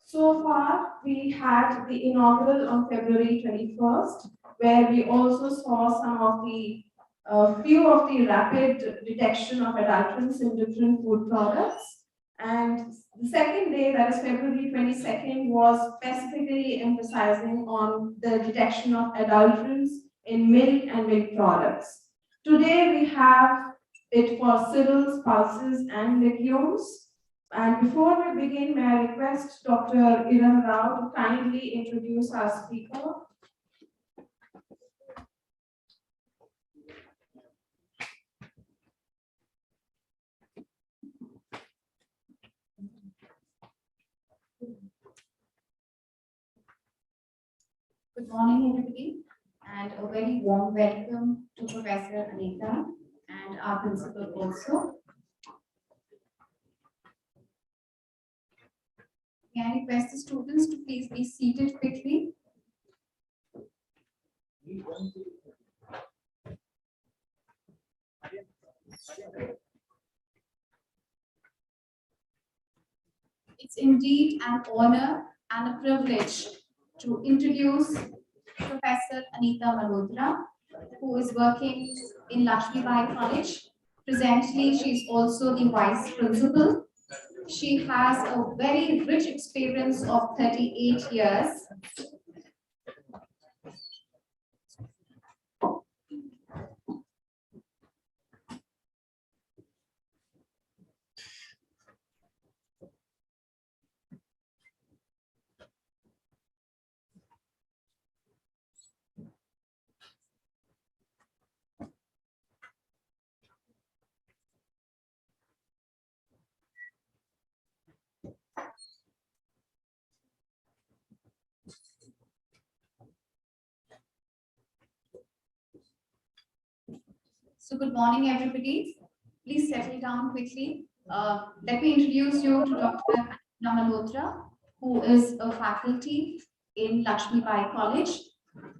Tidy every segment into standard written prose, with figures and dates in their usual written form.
So far, we had the inaugural on February 21st, where we also saw some of the few of the rapid detection of adulterants in different food products. And the second day, that is February 22nd, was specifically emphasizing on the detection of adulterants in milk and milk products. Today, we have it for cereals, pulses, and legumes. And before we begin, may I request Dr. Iram Rao to kindly introduce our speaker. Good morning, everybody, and a very warm welcome to Professor Anita and our principal also. May I request the students to please be seated quickly. It's indeed an honor and a privilege to introduce Professor Anita Malhotra, who is working in Lakshmi Bai College. Presently, she is also the vice principal. She has a very rich experience of 38 years. So good morning, everybody. Please settle down quickly. Let me introduce you to Dr. Anita Malhotra, who is a faculty in Lakshmi Bai College.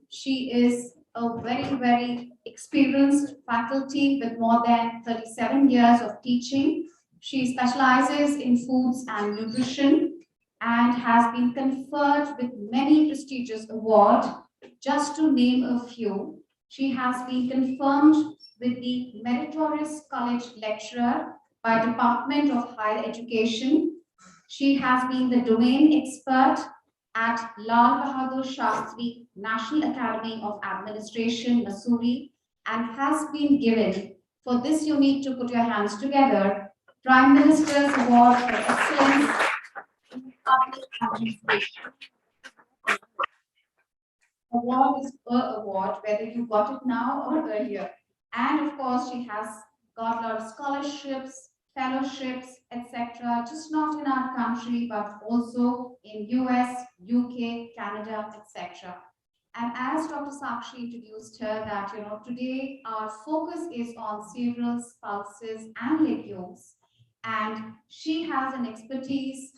She is a very, very experienced faculty with more than 37 years of teaching. She specializes in foods and nutrition and has been conferred with many prestigious awards. Just to name a few, she has been confirmed with the Meritorious College Lecturer by Department of Higher Education. She has been the domain expert at Lal Bahadur Shastri National Academy of Administration, Missouri, and has been given, for this you need to put your hands together, Prime Minister's Award for Excellence in Public Administration. Award is an award, whether you got it now or earlier. And of course, she has got a lot of scholarships, fellowships, etc. Just not in our country, but also in US, UK, Canada, etc. And as Dr. Sakshi introduced her, that today our focus is on cereals, pulses, and legumes. And she has an expertise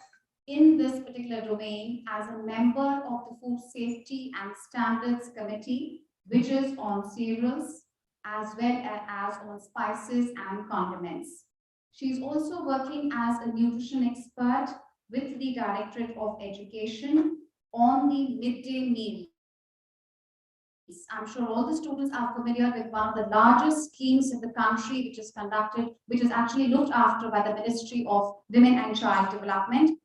in this particular domain as a member of the Food Safety and Standards Committee, which is on cereals as well as on spices and condiments. She's also working as a nutrition expert with the Directorate of Education on the midday meal. I'm sure all the students are familiar with one of the largest schemes in the country, which is conducted, which is actually looked after by the Ministry of Women and Child Development.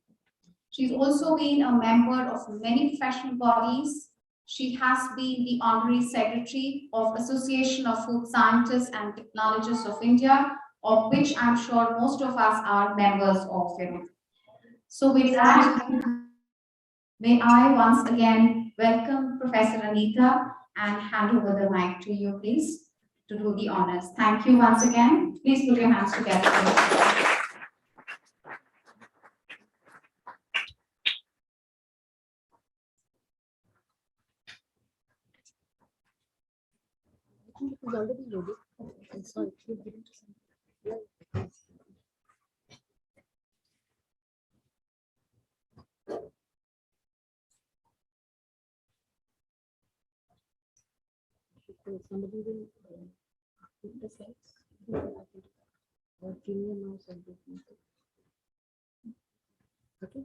She's also been a member of many professional bodies. She has been the Honorary Secretary of Association of Food Scientists and Technologists of India, of which I'm sure most of us are members of. So with that, may I once again welcome Professor Anita and hand over the mic to you, please, to do the honors. Thank you once again. Please put your hands together. It is already loaded. I saw it. You give it to someone. Somebody will put the slides or give me a mouse and do it. Okay.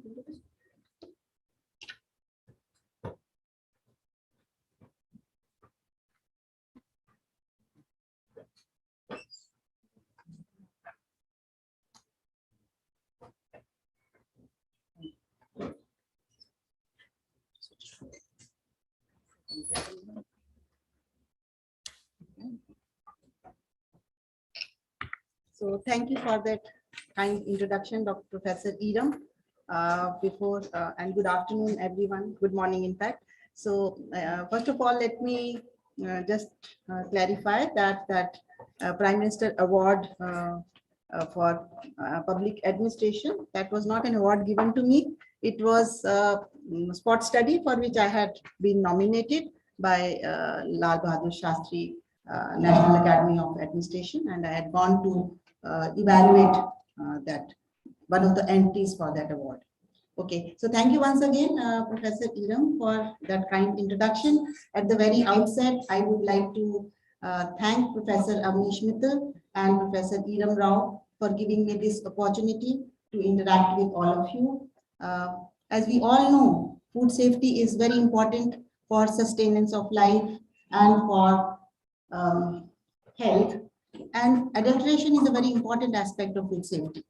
So thank you for that kind introduction, Dr. Professor Edam. And good afternoon, everyone. Good morning, in fact. So first of all, let me just clarify that Prime Minister Award for Public Administration, that was not an award given to me. It was a spot study for which I had been nominated by Lal Bahadur Shastri National Academy of Administration, and I had gone to evaluate that one of the entries for that award. Okay, so thank you once again, Professor Iram, for that kind introduction. At the very outset, I would like to thank Professor Avnish Mittal and Professor Iram Rao for giving me this opportunity to interact with all of you. As we all know, food safety is very important for sustenance of life and for health, and adulteration is a very important aspect of food safety.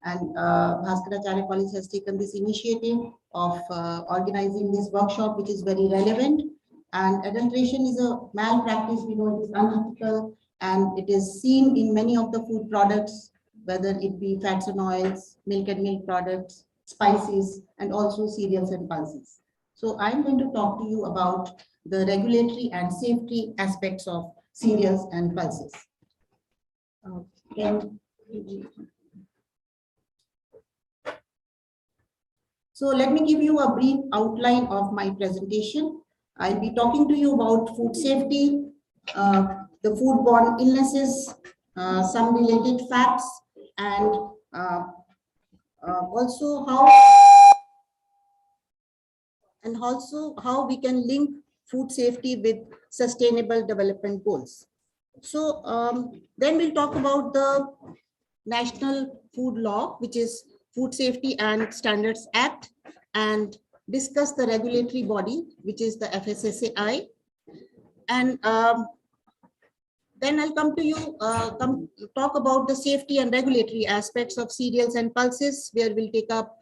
And Bhaskaracharya College has taken this initiative of organizing this workshop, which is very relevant. And adulteration is a malpractice. We know it is unethical, and it is seen in many of the food products, whether it be fats and oils, milk and milk products, spices, and also cereals and pulses. So I'm going to talk to you about the regulatory and safety aspects of cereals and pulses. So let me give you a brief outline of my presentation. I'll be talking to you about food safety, the foodborne illnesses, some related facts, and also how we can link food safety with sustainable development goals. So then we'll talk about the National Food Law, which is Food Safety and Standards Act, and discuss the regulatory body, which is the FSSAI. And then I'll come to you, talk about the safety and regulatory aspects of cereals and pulses, where we'll take up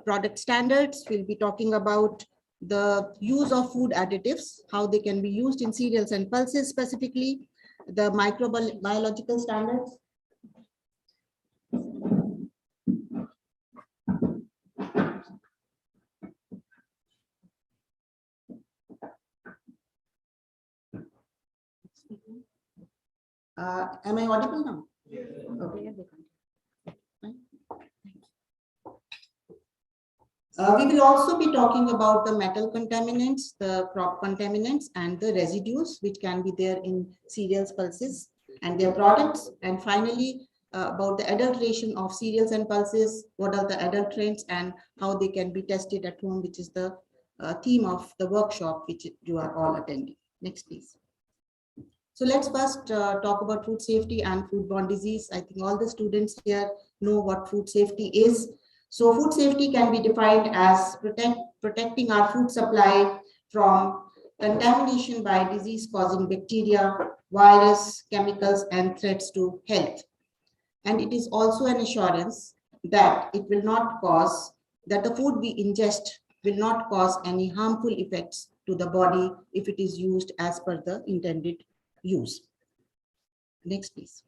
product standards. We'll be talking about the use of food additives, how they can be used in cereals and pulses specifically, the microbiological standards. Am I audible now? Yes. Okay. We will also be talking about the metal contaminants, the crop contaminants, and the residues which can be there in cereals, pulses, and their products. And finally, about the adulteration of cereals and pulses, what are the adulterants and how they can be tested at home, which is the theme of the workshop which you are all attending. Next, please. So let's first talk about food safety and foodborne disease. I think all the students here know what food safety is. So food safety can be defined as protecting our food supply from contamination by disease-causing bacteria, virus, chemicals, and threats to health. And it is also an assurance that it will not cause, that the food we ingest will not cause any harmful effects to the body if it is used as per the intended use. Next, please.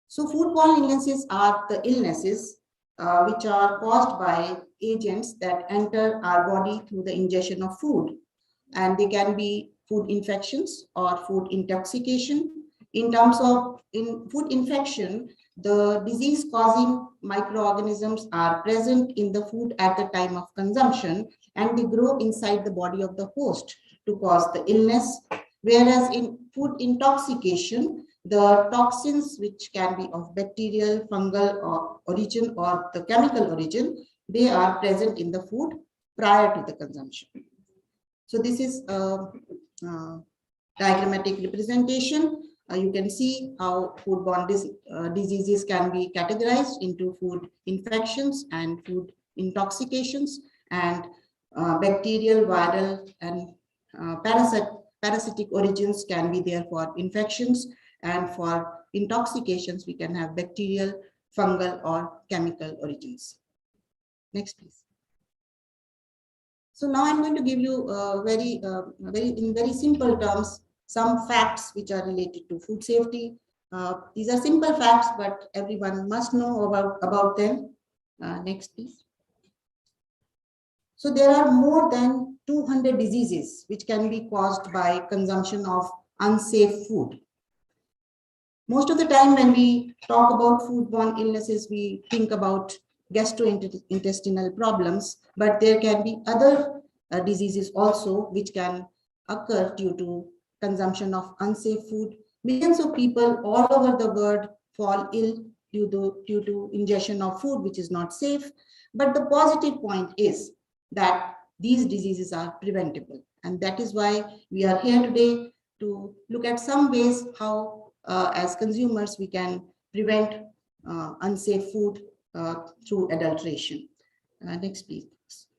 So foodborne illnesses are the illnesses which are caused by agents that enter our body through the ingestion of food, and they can be food infections or food intoxication. In terms of food infection, the disease-causing microorganisms are present in the food at the time of consumption, and they grow inside the body of the host to cause the illness. Whereas in food intoxication, the toxins, which can be of bacterial, fungal or origin or the chemical origin, they are present in the food prior to the consumption. So this is a diagrammatic representation. You can see how foodborne diseases can be categorized into food infections and food intoxications, and bacterial, viral, and parasitic origins can be there for infections, and for intoxications we can have bacterial, fungal, or chemical origins. Next, please. So now I'm going to give you in very simple terms some facts which are related to food safety. These are simple facts, but everyone must know about them. Next, please. So there are more than 200 diseases which can be caused by consumption of unsafe food. Most of the time when we talk about foodborne illnesses, we think about gastrointestinal problems, but there can be other diseases also which can occur due to consumption of unsafe food. Millions of people all over the world fall ill due to ingestion of food which is not safe. But the positive point is that these diseases are preventable. And that is why we are here today to look at some ways how as consumers we can prevent unsafe food through adulteration. Next, please.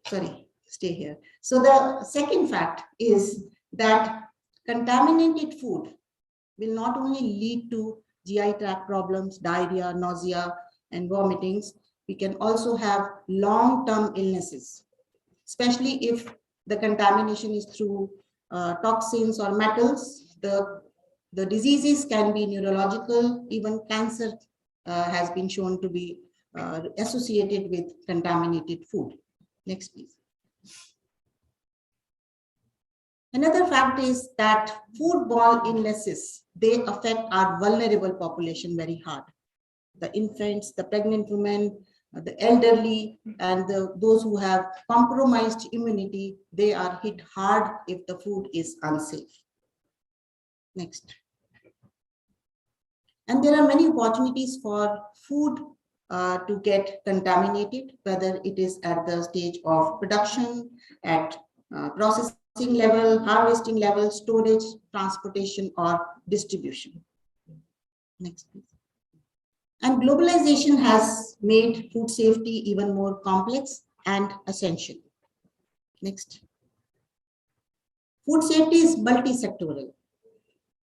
Sorry, stay here. So the second fact is that contaminated food will not only lead to GI tract problems, diarrhea, nausea, and vomitings. We can also have long-term illnesses, especially if the contamination is through toxins or metals. The diseases can be neurological, even cancer has been shown to be associated with contaminated food. Next, please. Another fact is that foodborne illnesses, they affect our vulnerable population very hard. The infants, the pregnant women, the elderly, and those who have compromised immunity, they are hit hard if the food is unsafe. Next. And there are many opportunities for food to get contaminated, whether it is at the stage of production, at processing level, harvesting level, storage, transportation, or distribution. Next, please. And globalization has made food safety even more complex and essential. Next. Food safety is multi-sectoral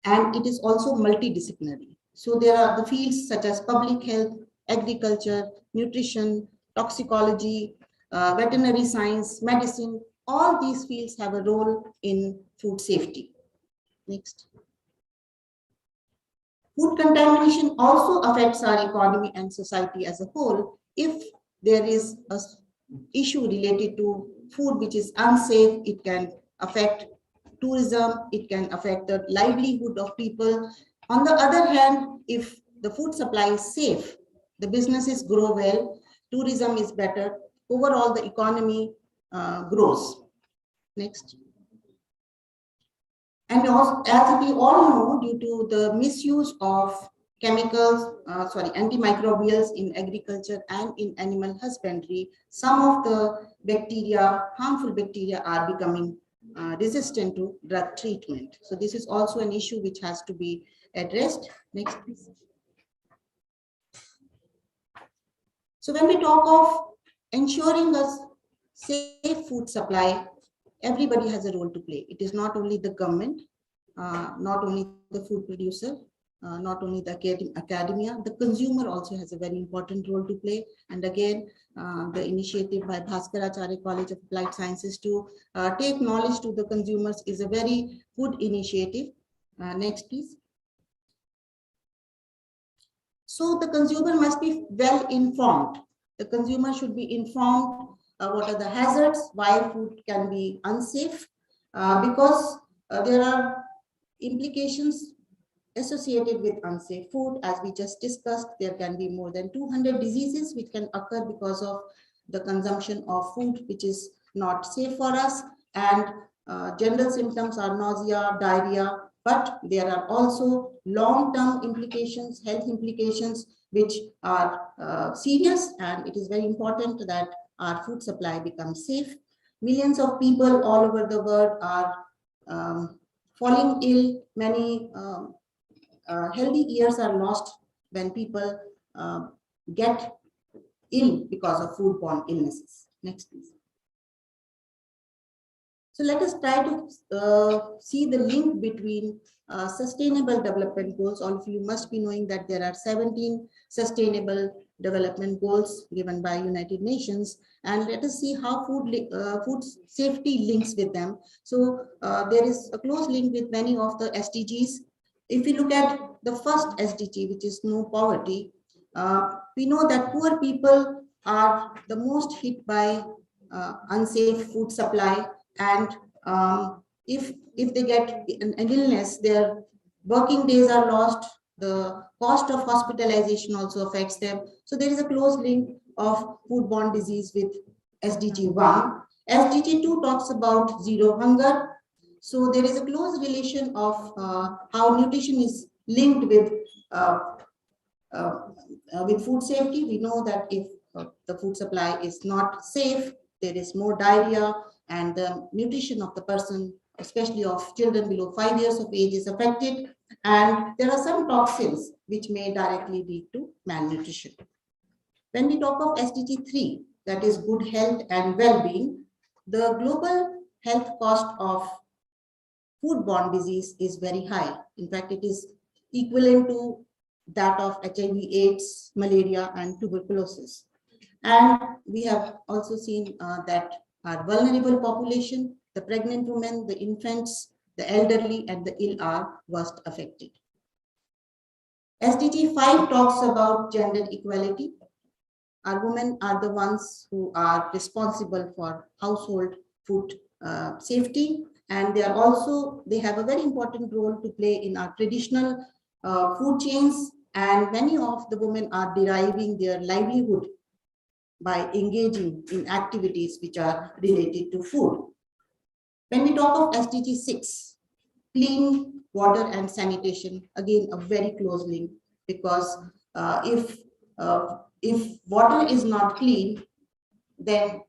and it is also multidisciplinary. So there are the fields such as public health, agriculture, nutrition, toxicology, veterinary science, medicine. All these fields have a role in food safety. Next. Food contamination also affects our economy and society as a whole. If there is an issue related to food which is unsafe, it can affect tourism, it can affect the livelihood of people. On the other hand, if the food supply is safe, the businesses grow well, tourism is better, overall the economy grows. Next. And also, as we all know, due to the misuse of chemicals, antimicrobials in agriculture and in animal husbandry, some of the bacteria, harmful bacteria, are becoming resistant to drug treatment. So this is also an issue which has to be addressed. Next, please. So when we talk of ensuring a safe food supply, everybody has a role to play. It is not only the government, not only the food producer, not only the academia, the consumer also has a very important role to play. And again, the initiative by Bhaskaracharya College of Applied Sciences to take knowledge to the consumers is a very good initiative. Next, please. So the consumer must be well informed. The consumer should be informed what are the hazards, why food can be unsafe, because there are implications associated with unsafe food. As we just discussed, there can be more than 200 diseases which can occur because of the consumption of food which is not safe for us. And general symptoms are nausea, diarrhea, but there are also long-term implications, health implications, which are serious, and it is very important that our food supply becomes safe. Millions of people all over the world are falling ill. Many healthy years are lost when people get ill because of foodborne illnesses. Next, please. So let us try to see the link between sustainable development goals. All of you must be knowing that there are 17 sustainable development goals given by United Nations, and let us see how food safety links with them. So there is a close link with many of the SDGs. If we look at the first SDG, which is no poverty, we know that poor people are the most hit by unsafe food supply, and if they get an illness, their working days are lost. The cost of hospitalization also affects them. So there is a close link of foodborne disease with SDG 1. SDG 2 talks about zero hunger. So there is a close relation of how nutrition is linked uh, with food safety. We know that if the food supply is not safe, there is more diarrhea, and the nutrition of the person, especially of children below 5 years of age, is affected. And there are some toxins which may directly lead to malnutrition. When we talk of SDG 3, that is good health and well-being, the global health cost of foodborne disease is very high. In fact, it is equivalent to that of HIV/AIDS, malaria, and tuberculosis. And we have also seen that our vulnerable population, the pregnant women, the infants, the elderly, and the ill are worst affected. SDG 5 talks about gender equality. Our women are the ones who are responsible for household food safety, and they have a very important role to play in our traditional food chains, and many of the women are deriving their livelihood by engaging in activities which are related to food. When we talk of SDG 6, clean water and sanitation, again a very close link, because if water is not clean, then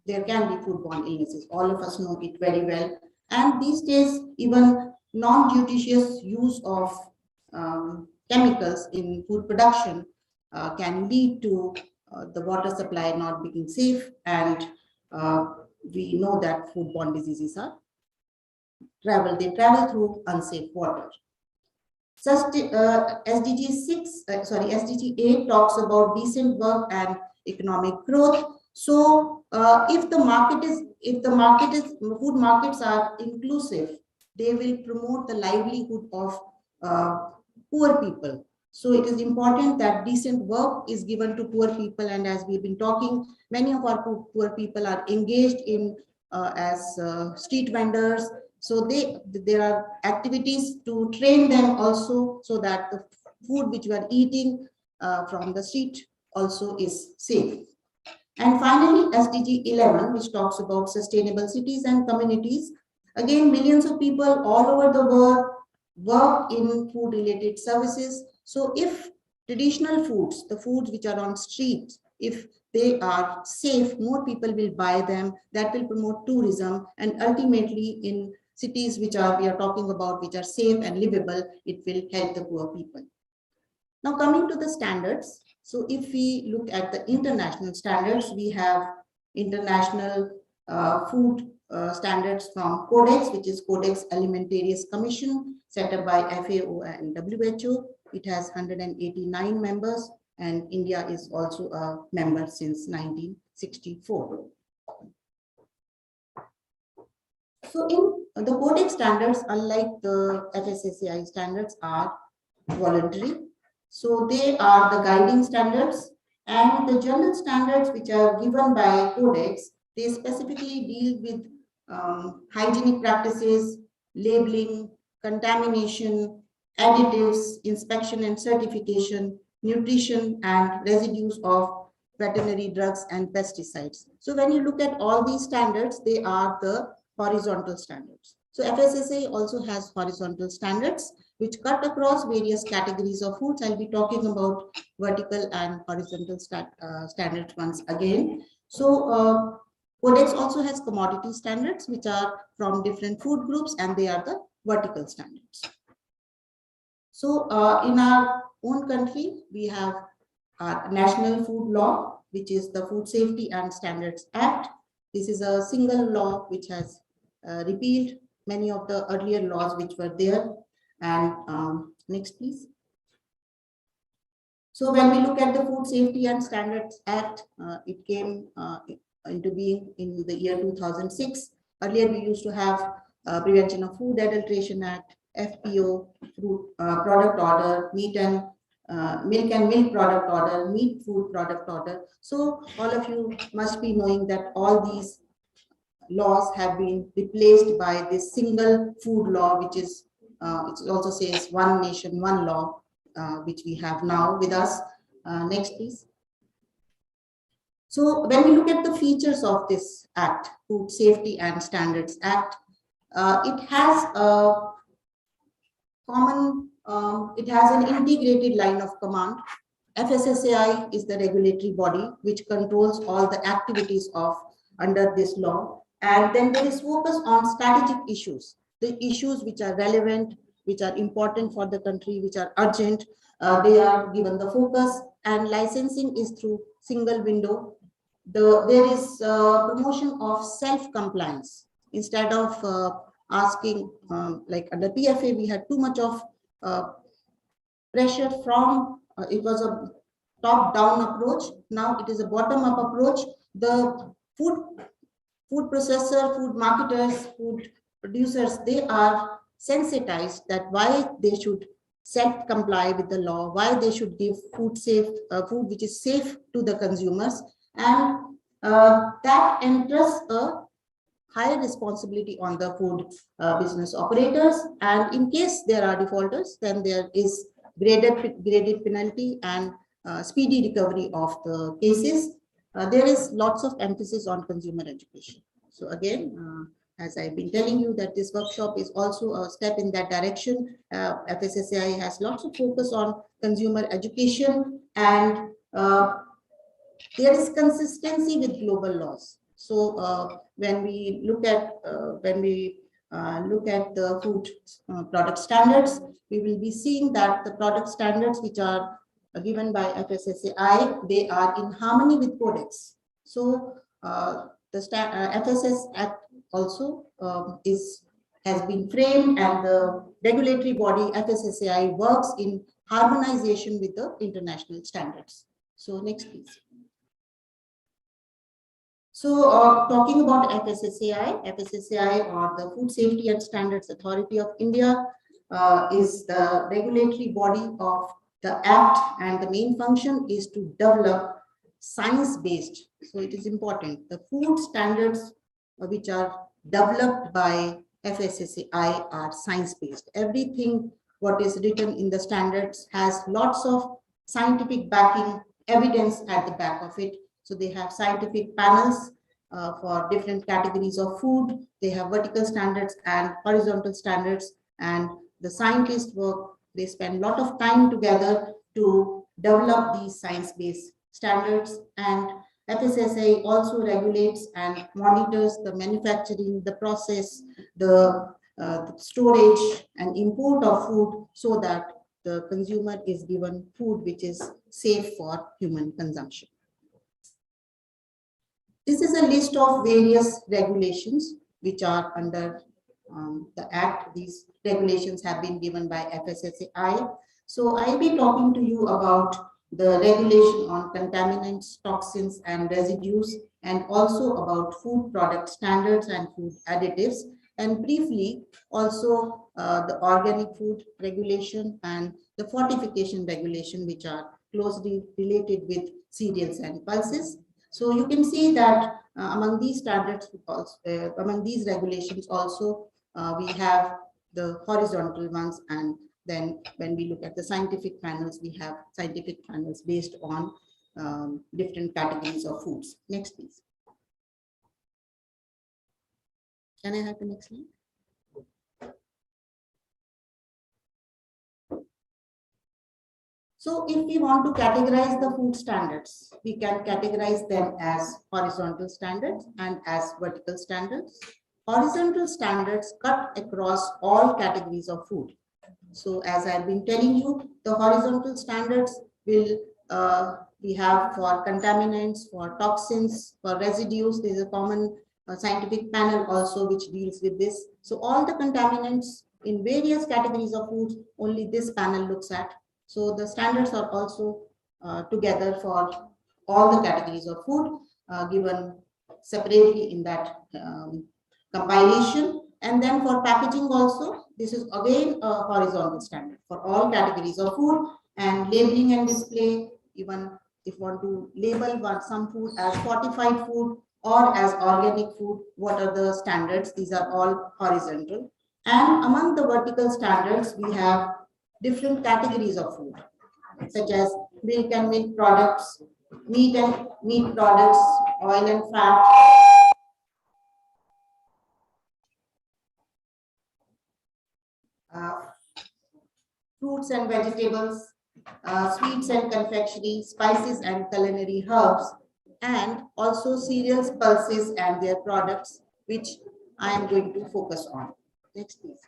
there can be foodborne illnesses. All of us know it very well. And these days, even non-judicious use of chemicals in food production can lead to the water supply not being safe. And we know that foodborne diseases are they travel through unsafe water. SDG 8 talks about decent work and economic growth. So if food markets are inclusive, they will promote the livelihood of poor people. So it is important that decent work is given to poor people. And as we've been talking, many of our poor people are engaged in as street vendors. So there are activities to train them also, so that the food which we are eating from the street also is safe. And finally, SDG 11, which talks about sustainable cities and communities. Again, millions of people all over the world work in food-related services. So if traditional foods, the foods which are on streets, if they are safe, more people will buy them. That will promote tourism, and ultimately in cities we are talking about, which are safe and livable, it will help the poor people. Now coming to the standards. So if we look at the international standards, we have international food standards from Codex, which is Codex Alimentarius Commission, set up by FAO and WHO. It has 189 members, and India is also a member since 1964. So in the Codex standards, unlike the FSSAI standards, are voluntary. So they are the guiding standards, and the general standards which are given by Codex, they specifically deal with hygienic practices, labeling, contamination, additives, inspection and certification, nutrition, and residues of veterinary drugs and pesticides. So when you look at all these standards, they are the horizontal standards. So FSSAI also has horizontal standards which cut across various categories of foods. I'll be talking about vertical and horizontal standards once again. So Codex also has commodity standards which are from different food groups, and they are the vertical standards. So in our own country, we have our national food law, which is the Food Safety and Standards Act. This is a single law which has repealed many of the earlier laws which were there. And next, please. So when we look at the Food Safety and Standards Act, it came into being in the year 2006. Earlier, we used to have Prevention of Food Adulteration Act, FPO, fruit product order, meat and milk and milk product order, meat food product order. So all of you must be knowing that all these laws have been replaced by this single food law, which is it also says one nation, one law, which we have now with us. Next, please. So when we look at the features of this act, Food Safety and Standards Act, it has a common, it has an integrated line of command. FSSAI is the regulatory body which controls all the activities of under this law. And then there is focus on strategic issues, the issues which are relevant, which are important for the country, which are urgent. They are given the focus, and licensing is through single window. There is promotion of self-compliance instead of asking, like under PFA, we had too much of pressure from, it was a top-down approach. Now it is a bottom-up approach. The food processor, food marketers, food producers, they are sensitized that why they should self-comply with the law, why they should give food which is safe to the consumers, and that entrusts a higher responsibility on the food business operators. And in case there are defaulters, then there is graded penalty and speedy recovery of the cases. There is lots of emphasis on consumer education. So again, as I've been telling you, that this workshop is also a step in that direction. FSSAI has lots of focus on consumer education, and there is consistency with global laws. So when we look at the food product standards, we will be seeing that the product standards which are given by FSSAI, they are in harmony with Codex. So the FSS Act also has been framed, and the regulatory body FSSAI works in harmonization with the international standards. So next, please. So talking about FSSAI, or the Food Safety and Standards Authority of India, is the regulatory body of the Act, and the main function is to develop science-based. So it is important. The food standards which are developed by FSSAI are science-based. Everything what is written in the standards has lots of scientific backing, evidence at the back of it. So they have scientific panels for different categories of food. They have vertical standards and horizontal standards, and the scientists work, they spend a lot of time together to develop these science-based standards. And FSSAI also regulates and monitors the manufacturing, the process, the storage and import of food, so that the consumer is given food which is safe for human consumption. This is a list of various regulations which are under the Act. These regulations have been given by FSSAI. So I'll be talking to you about the regulation on contaminants, toxins, and residues, and also about food product standards and food additives, and briefly also the organic food regulation and the fortification regulation, which are closely related with cereals and pulses. So you can see that among these standards, among these regulations also, we have the horizontal ones, and then when we look at the scientific panels, we have scientific panels based on different categories of foods. Next, please. Can I have the next slide? So if we want to categorize the food standards, we can categorize them as horizontal standards and as vertical standards. Horizontal standards cut across all categories of food. So as I've been telling you, the horizontal standards will we have for contaminants, for toxins, for residues. There's a common scientific panel also which deals with this. So all the contaminants in various categories of foods, only this panel looks at. So the standards are also together for all the categories of food given separately in that compilation. And then for packaging also, This is again a horizontal standard for all categories of food, and labeling and display, even if want to label some food as fortified food or as organic food, what are the standards? These are all horizontal. And among the vertical standards, we have different categories of food, such as milk and milk products, meat and meat products, oil and fat, uh, fruits and vegetables, sweets and confectionery, spices and culinary herbs, and also cereals, pulses, and their products, which I am going to focus on. Next, please.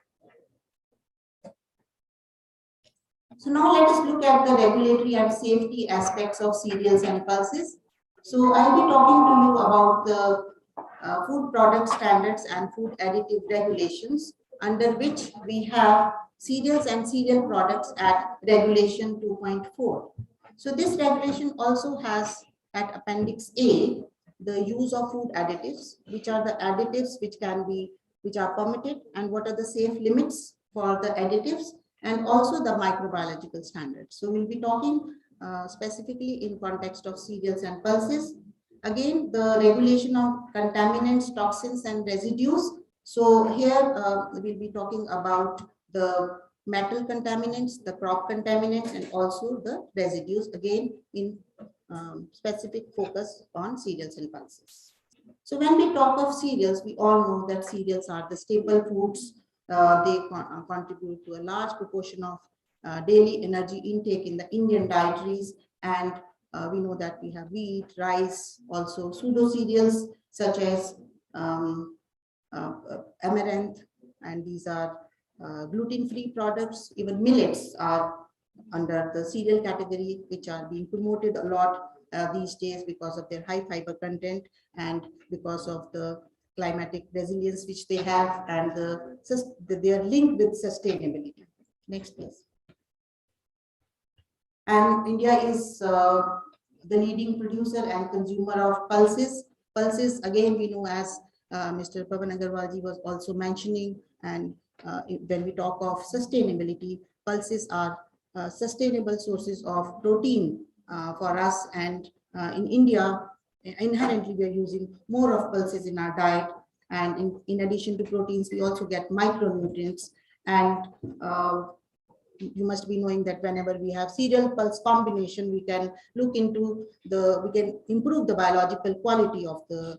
So now let us look at the regulatory and safety aspects of cereals and pulses. So I'll be talking to you about the food product standards and food additive regulations, under which we have cereals and cereal products at regulation 2.4. So this regulation also has at appendix A the use of food additives, which are the additives which are permitted, and what are the safe limits for the additives, and also the microbiological standards. So we'll be talking specifically in context of cereals and pulses. Again, the regulation of contaminants, toxins, and residues. So here we'll be talking about the metal contaminants, the crop contaminants, and also the residues, again in specific focus on cereals and pulses. So when we talk of cereals, we all know that cereals are the staple foods. They contribute to a large proportion of daily energy intake in the Indian dietaries, and we know that we have wheat, rice, also pseudo cereals such as amaranth, and these are gluten-free products. Even millets are under the cereal category, which are being promoted a lot these days because of their high fiber content and because of the climatic resilience which they have, and they are linked with sustainability. Next, please. And India is the leading producer and consumer of pulses. Pulses, again, we know, as Mr. Pavan Agarwalji was also mentioning, and when we talk of sustainability, pulses are sustainable sources of protein for us, and in India, inherently we are using more of pulses in our diet, and in addition to proteins, we also get micronutrients, and you must be knowing that whenever we have cereal pulse combination, we can look into we can improve the biological quality of the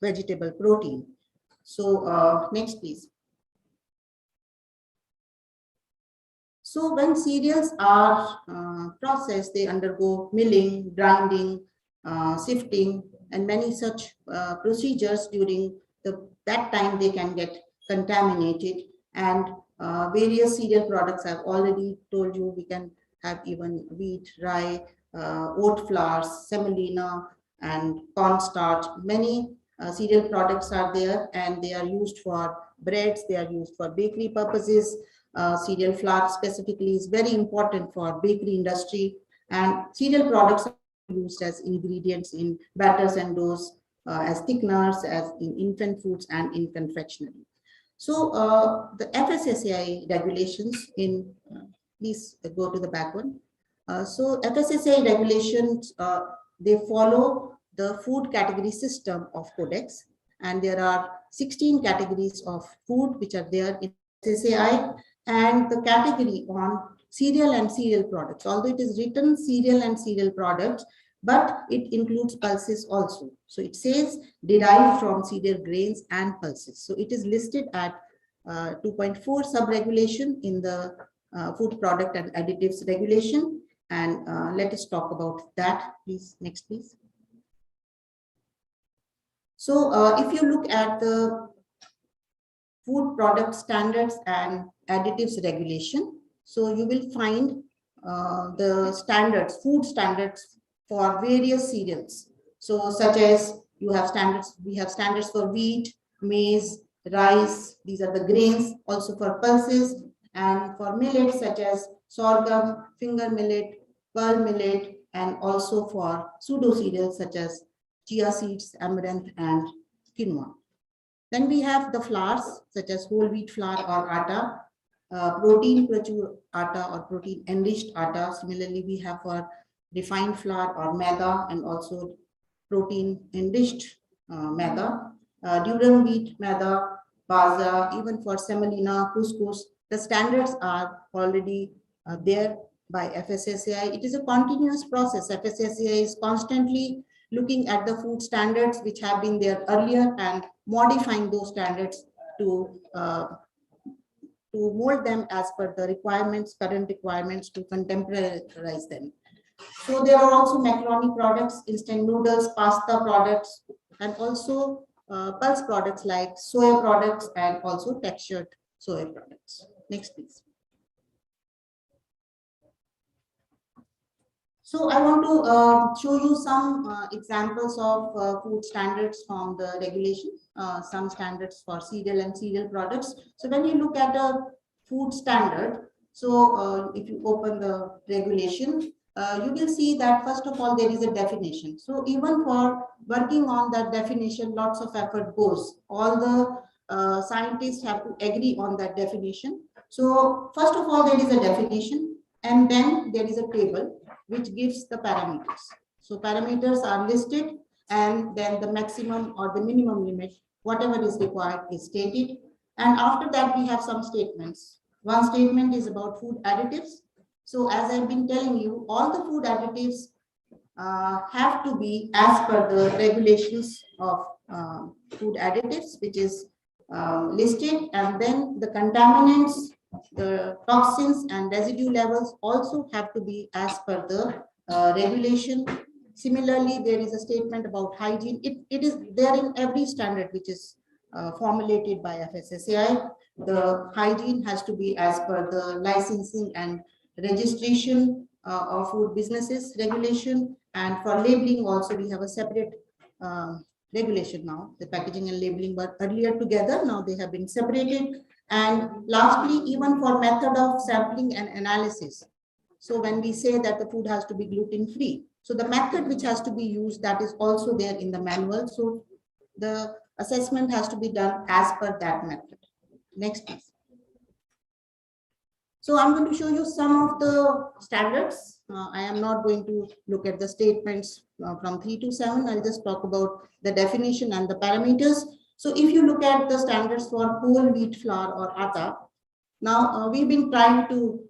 vegetable protein. So next, please. So when cereals are processed, they undergo milling, grinding, sifting, and many such procedures. During that time, they can get contaminated, and various cereal products, I've already told you, we can have even wheat, rye, oat flours, semolina, and cornstarch. Many cereal products are there, and they are used for breads, they are used for bakery purposes. Cereal flour specifically is very important for bakery industry, and cereal products are used as ingredients in batters and doughs, as thickeners, as in infant foods and in confectionery. So the FSSAI regulations please go to the back one. So FSSAI regulations, they follow the food category system of Codex, and there are 16 categories of food which are there in FSSAI, and the category on cereal and cereal products, although it is written cereal and cereal products, but it includes pulses also. So it says derived from cereal grains and pulses. So it is listed at 2.4 sub-regulation in the food product and additives regulation. And let us talk about that, please. Next, please. So if you look at the food product standards and additives regulation, so you will find the standards, food standards for various cereals. So such as we have standards for wheat, maize, rice, these are the grains, also for pulses, and for millets such as sorghum, finger millet, pearl millet, and also for pseudo cereals such as chia seeds, amaranth, and quinoa. Then we have the flours such as whole wheat flour or atta, protein prachur atta or protein enriched atta. Similarly, we have for refined flour or maida and also protein enriched maida, durum wheat maida, baza, even for semolina, couscous. The standards are already there by FSSAI. It is a continuous process. FSSAI is constantly looking at the food standards which have been there earlier and modifying those standards to mold them as per the requirements, current requirements, to contemporize them. So there are also macaroni products, instant noodles, pasta products, and also pulse products like soya products and also textured soya products. Next, please. So I want to show you some examples of food standards from the regulation, some standards for cereal and cereal products. So when you look at a food standard, so if you open the regulation, you will see that first of all, there is a definition. So even for working on that definition, lots of effort goes. All the scientists have to agree on that definition. So first of all, there is a definition, and then there is a table which gives the parameters. So parameters are listed, and then the maximum or the minimum limit, whatever is required, is stated. And after that, we have some statements. One statement is about food additives. So as I've been telling you, all the food additives have to be as per the regulations of food additives, which is listed, and then the contaminants, the toxins and residue levels also have to be as per the regulation. Similarly, there is a statement about hygiene. It is there in every standard which is formulated by FSSAI. The hygiene has to be as per the licensing and registration of food businesses regulation. And for labeling also, we have a separate regulation now. The packaging and labeling were earlier together, now they have been separated. And lastly, even for method of sampling and analysis. So when we say that the food has to be gluten free, so the method which has to be used, that is also there in the manual. So the assessment has to be done as per that method. Next, please. So I'm going to show you some of the standards. I am not going to look at the statements from 3 to 7. I'll just talk about the definition and the parameters. So if you look at the standards for whole wheat flour or atta, now we've been trying to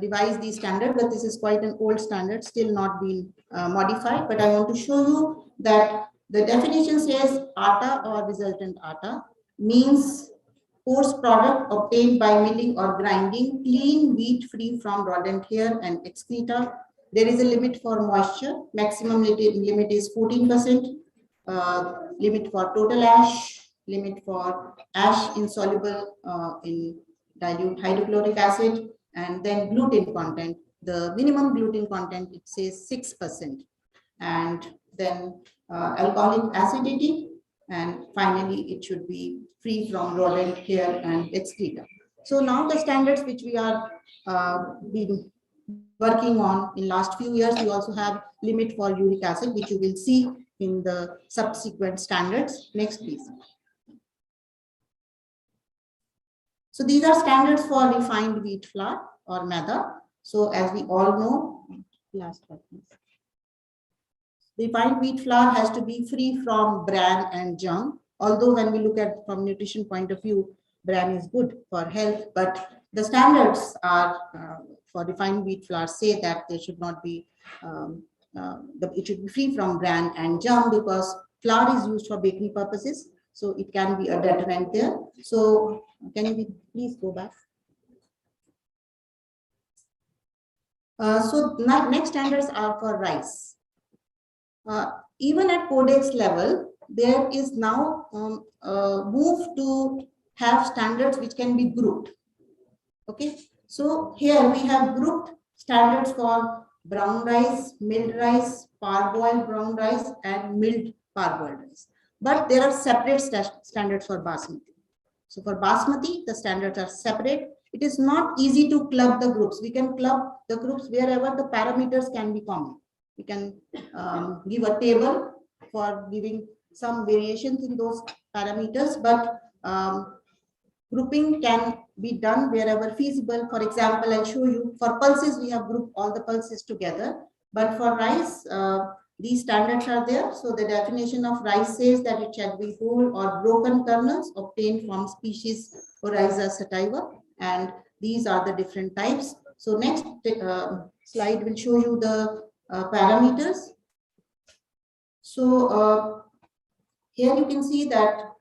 revise these standards, but this is quite an old standard, still not been modified. But I want to show you that the definition says atta or resultant atta means coarse product obtained by milling or grinding, clean wheat free from rodent hair and excreta. There is a limit for moisture. Maximum limit is 14%. Limit for total ash. Limit for ash insoluble in dilute hydrochloric acid. And then gluten content. The minimum gluten content, it says 6%. And then alcoholic acidity. And finally, it should be free from rodent hair and excreta. So now the standards which we are been working on in last few years, we also have limit for uric acid, which you will see in the subsequent standards. Next, please. So these are standards for refined wheat flour or maida. So as we all know, last one, please. Refined wheat flour has to be free from bran and germ. Although when we look at from nutrition point of view, bran is good for health, but the standards are for refined wheat flour say that they should not be, it should be free from bran and germ, because flour is used for baking purposes. So it can be a deterrent there. So can you please go back? So next standards are for rice. Even at codex level, there is now move to have standards which can be grouped. Okay, so here we have grouped standards for brown rice, milled rice, parboiled brown rice, and milled parboiled rice. But there are separate standards for basmati. So for basmati, the standards are separate. It is not easy to club the groups. We can club the groups wherever the parameters can be common. We can give a table for giving some variations in those parameters, but grouping can be done wherever feasible. For example, I'll show you for pulses, we have grouped all the pulses together, but for rice, these standards are there. So the definition of rice says that it shall be whole or broken kernels obtained from species Oryza sativa, and these are the different types. So next slide will show you the parameters. So here you can see that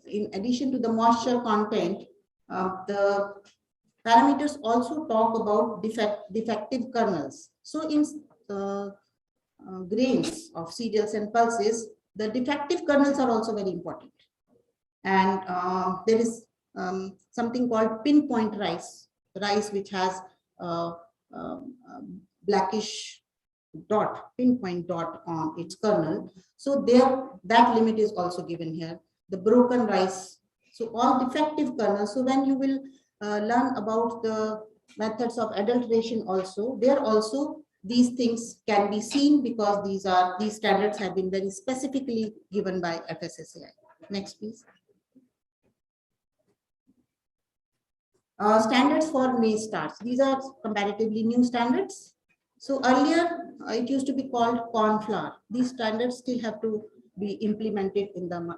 in addition to the moisture content, the parameters also talk about defective kernels. So in grains of cereals and pulses, the defective kernels are also very important. And there is something called pinpoint rice which has blackish pinpoint dot on its kernel. So there, that limit is also given here. The broken rice, so all defective kernels. So when you will learn about the methods of adulteration also, there also these things can be seen, because these standards have been very specifically given by FSSAI. Next, please. Standards for maize starch. These are comparatively new standards. So earlier it used to be called corn flour. These standards still have to be implemented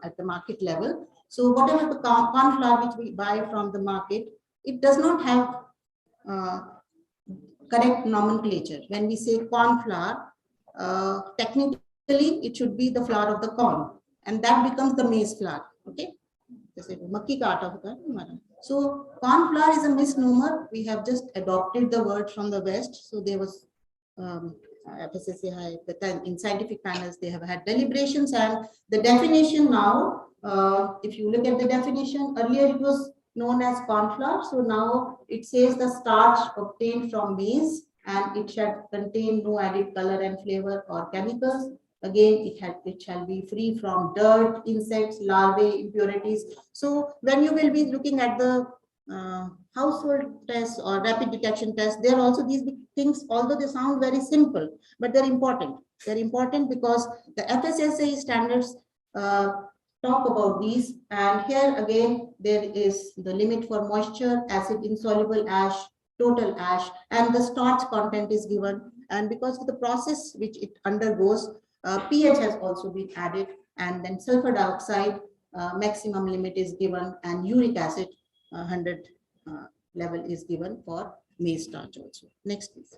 at the market level. So whatever the corn flour which we buy from the market, it does not have correct nomenclature. When we say corn flour, technically it should be the flour of the corn, and that becomes the maize flour. Okay. So corn flour is a misnomer. We have just adopted the word from the West. So there was FSSAI, in scientific panels, they have had deliberations, and the definition now, if you look at the definition, earlier it was known as corn flour. So now it says the starch obtained from maize, and it shall contain no added color and flavor or chemicals. Again, it shall be free from dirt, insects, larvae, impurities. So when you will be looking at the household tests or rapid detection tests, there are also these things, although they sound very simple, but they're important. They're important because the FSSAI standards talk about these. And here again, there is the limit for moisture, acid insoluble ash, total ash, and the starch content is given. And because of the process which it undergoes, pH has also been added, and then sulfur dioxide maximum limit is given, and uric acid 100 level is given for maize starch also. Next, please.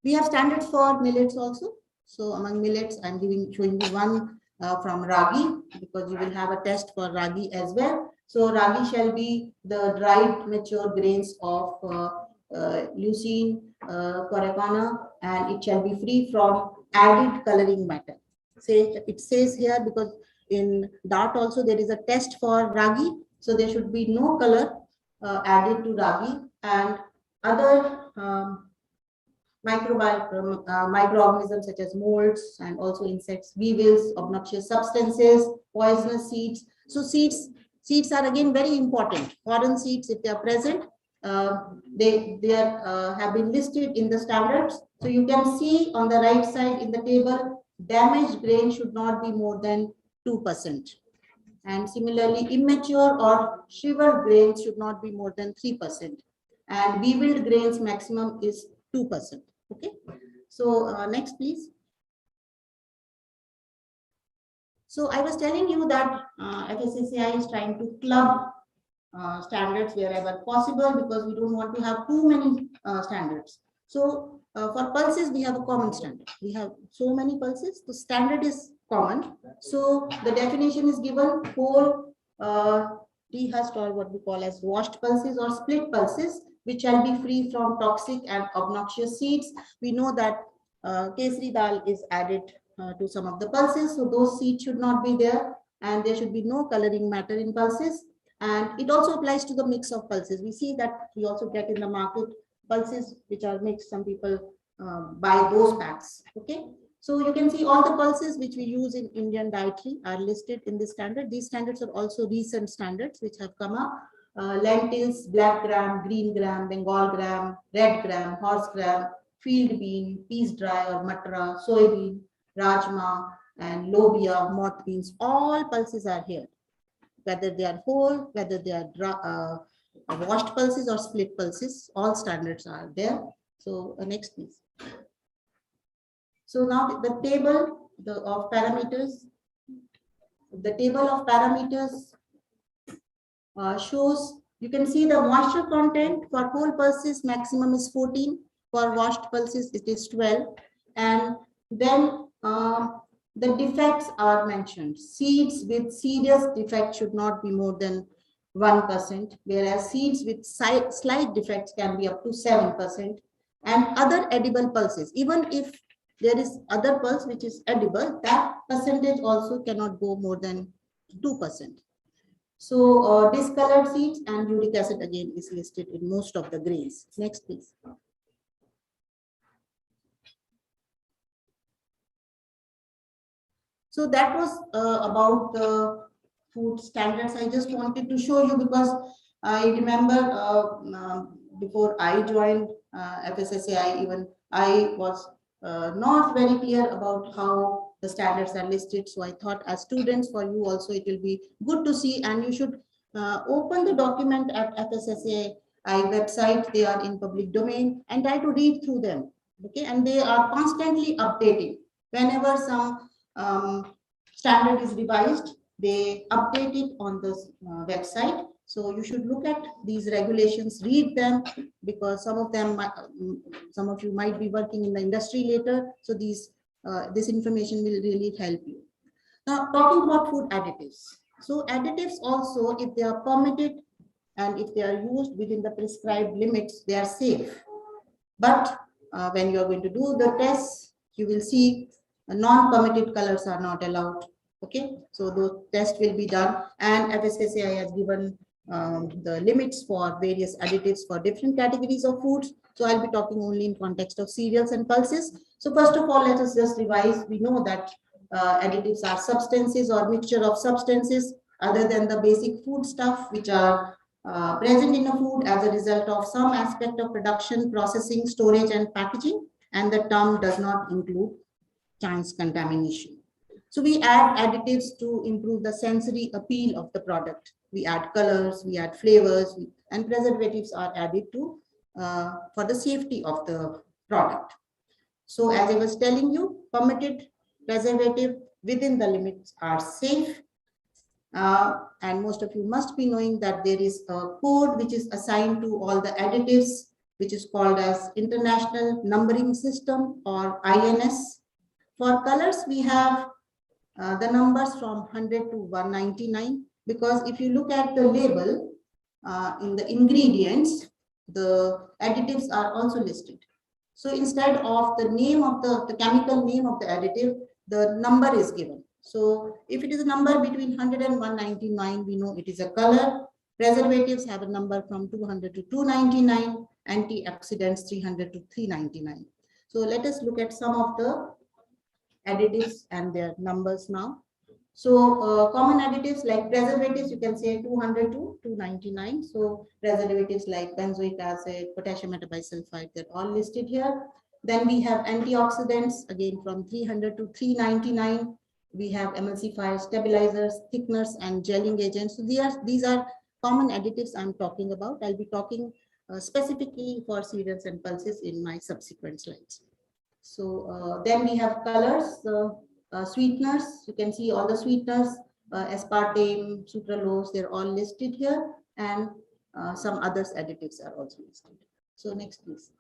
We have standards for millets also. So among millets, I'm showing you one from ragi, because you will have a test for ragi as well. So ragi shall be the dried mature grains of leucine, corecana, and it shall be free from added coloring matter. It says here, because in DART also there is a test for ragi, so there should be no color added to ragi, and other microorganisms such as molds and also insects, weevils, obnoxious substances, poisonous seeds. So seeds are again very important. Foreign seeds, if they are present, they have been listed in the standards. So you can see on the right side in the table, damaged grain should not be more than 2%. And similarly, immature or shriveled grains should not be more than 3%. And weevilled grains maximum is 2%. Okay. So next, please. So I was telling you that FSSAI is trying to club standards wherever possible, because we don't want to have too many standards. So for pulses, we have a common standard. We have so many pulses. The standard is common. So the definition is given: whole, dehushed, or what we call as washed pulses or split pulses, which shall be free from toxic and obnoxious seeds. We know that kesari dal is added to some of the pulses, so those seeds should not be there, and there should be no coloring matter in pulses. And it also applies to the mix of pulses. We see that we also get in the market pulses which are mixed. Some people buy those packs. Okay. So you can see all the pulses which we use in Indian dietary are listed in this standard. These standards are also recent standards which have come up. Lentils, black gram, green gram, Bengal gram, red gram, horse gram, field bean, peas dry or matra, soybean, rajma, and lobia, moth beans, all pulses are here. Whether they are whole, whether they are washed pulses or split pulses, all standards are there. So next please. So now the table of parameters. The table of parameters shows, you can see the moisture content for whole pulses maximum is 14, for washed pulses it is 12, and then the defects are mentioned. Seeds with serious defect should not be more than 1%, whereas seeds with slight defects can be up to 7%, and other edible pulses, even if there is other pulse which is edible, that percentage also cannot go more than 2%. So discolored seeds and uric acid again is listed in most of the grains. Next, please. So that was about the food standards. I just wanted to show you because I remember before I joined FSSAI, even I was not very clear about how the standards are listed. So I thought as students, for you also it will be good to see, and you should open the document at FSSAI website. They are in public domain, and try to read through them. Okay, and they are constantly updating. Whenever some standard is revised, they update it on the website. So you should look at these regulations, read them, because some of them, some of you might be working in the industry later. So this information will really help you. Now, talking about food additives. So additives also, if they are permitted and if they are used within the prescribed limits, they are safe. But when you are going to do the tests, you will see non-permitted colors are not allowed. Okay, so the test will be done, and FSSAI has given the limits for various additives for different categories of foods. So I'll be talking only in context of cereals and pulses. So first of all, let us just revise. We know that additives are substances or mixture of substances other than the basic food stuff, which are present in a food as a result of some aspect of production, processing, storage, and packaging, and the term does not include chance contamination. So we add additives to improve the sensory appeal of the product. We add colors, we add flavors, and preservatives are added to for the safety of the product. So as I was telling you, permitted preservative within the limits are safe. And most of you must be knowing that there is a code which is assigned to all the additives, which is called as International Numbering System, or INS. For colors, we have the numbers from 100 to 199, because if you look at the label in the ingredients, the additives are also listed. So instead of the name of the chemical name of the additive, the number is given. So if it is a number between 100 and 199, we know it is a color. Preservatives have a number from 200 to 299, antioxidants 300 to 399. So let us look at some of the additives and their numbers now. So common additives like preservatives, you can say 200 to 299. So preservatives like benzoic acid, potassium metabisulfite, they're all listed here. Then we have antioxidants, again from 300 to 399. We have emulsifiers, stabilizers, thickeners, and gelling agents. So these are common additives I'm talking about. I'll be talking specifically for cereals and pulses in my subsequent slides. So then we have colors, sweeteners. You can see all the sweeteners, aspartame, sucralose, they're all listed here, and some others additives are also listed. So next, please.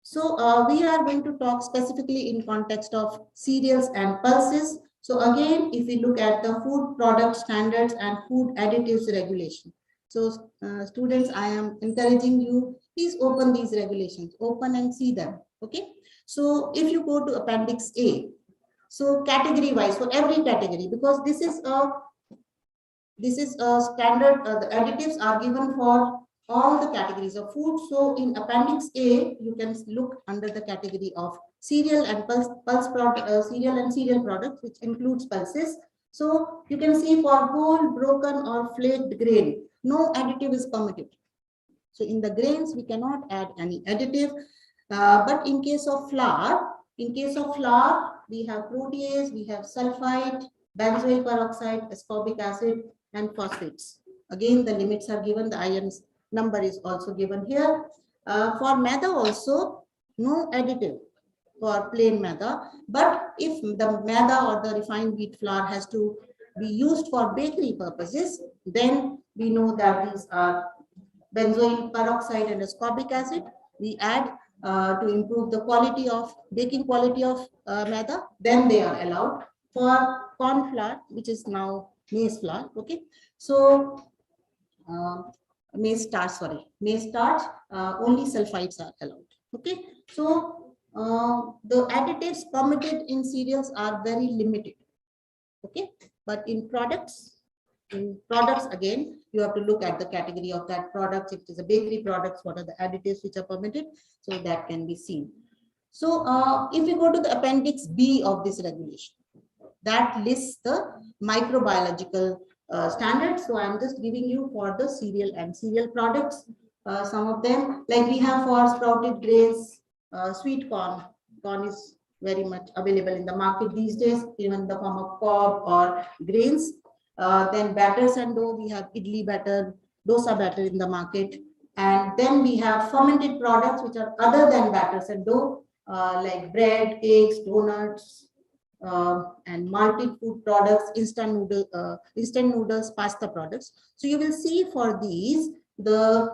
So we are going to talk specifically in context of cereals and pulses. So again, if we look at the food product standards and food additives regulation. So students, I am encouraging you, please open these regulations, open and see them. Okay. So if you go to Appendix A, so category wise for every category, because this is a standard, the additives are given for all the categories of food. So in Appendix A, you can look under the category of cereal and cereal and cereal products, which includes pulses. So you can see for whole, broken, or flaked grain, no additive is permitted. So in the grains, we cannot add any additive. But in case of flour, we have protease, we have sulfite, benzoyl peroxide, ascorbic acid, and phosphates. Again, the limits are given, the ions number is also given here. For maida also, no additive for plain maida, but if the maida or the refined wheat flour has to be used for bakery purposes, then we know that these are benzoyl peroxide and ascorbic acid. We add to improve the quality of baking quality of maida, then they are allowed. For corn flour, which is now maize flour, okay. So maize starch, sorry, maize starch, only sulfites are allowed, okay. So the additives permitted in cereals are very limited, okay. But in products again, you have to look at the category of that product. If it is a bakery products, what are the additives which are permitted? So that can be seen. So if you go to the appendix B of this regulation, that lists the microbiological standards. So I'm just giving you for the cereal and cereal products. Some of them, like we have for sprouted grains, sweet corn. Corn is very much available in the market these days, even in the form of cob or grains. Then batters and dough, we have idli batter, dosa batter in the market. And then we have fermented products which are other than batters and dough, like bread, cakes, donuts, and multi-food products, instant noodles, pasta products. So you will see for these, the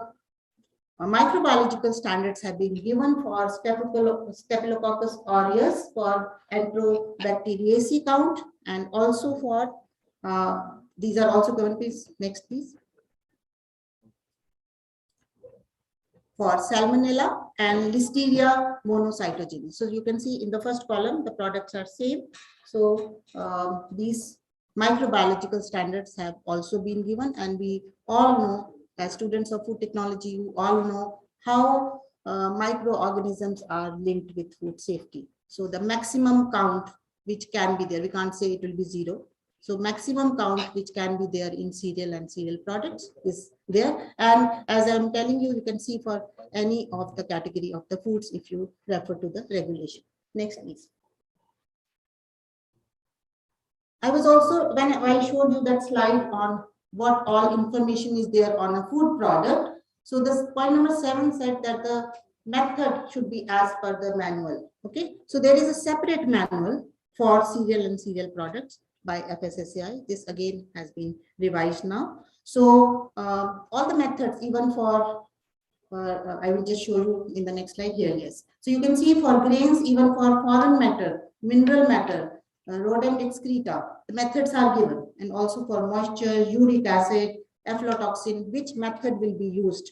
microbiological standards have been given for Staphylococcus aureus for Enterobacteriaceae count, and also for these are also given. Please, next, please. For Salmonella and Listeria monocytogenes. So you can see in the first column, the products are same. So these microbiological standards have also been given, and we all know, as students of food technology, you all know how microorganisms are linked with food safety. So the maximum count which can be there, we can't say it will be 0. So maximum count which can be there in cereal and cereal products is there. And as I'm telling you, you can see for any of the category of the foods if you refer to the regulation. Next, please. I was also, when I showed you that slide on what all information is there on a food product. So this point number 7 said that the method should be as per the manual. Okay. So there is a separate manual for cereal and cereal products by FSSAI. This again has been revised now. So all the methods, even for I will just show you in the next slide here. Yes. So you can see for grains, even for foreign matter, mineral matter, rodent excreta, the methods are given, and also for moisture, uric acid, aflatoxin, which method will be used.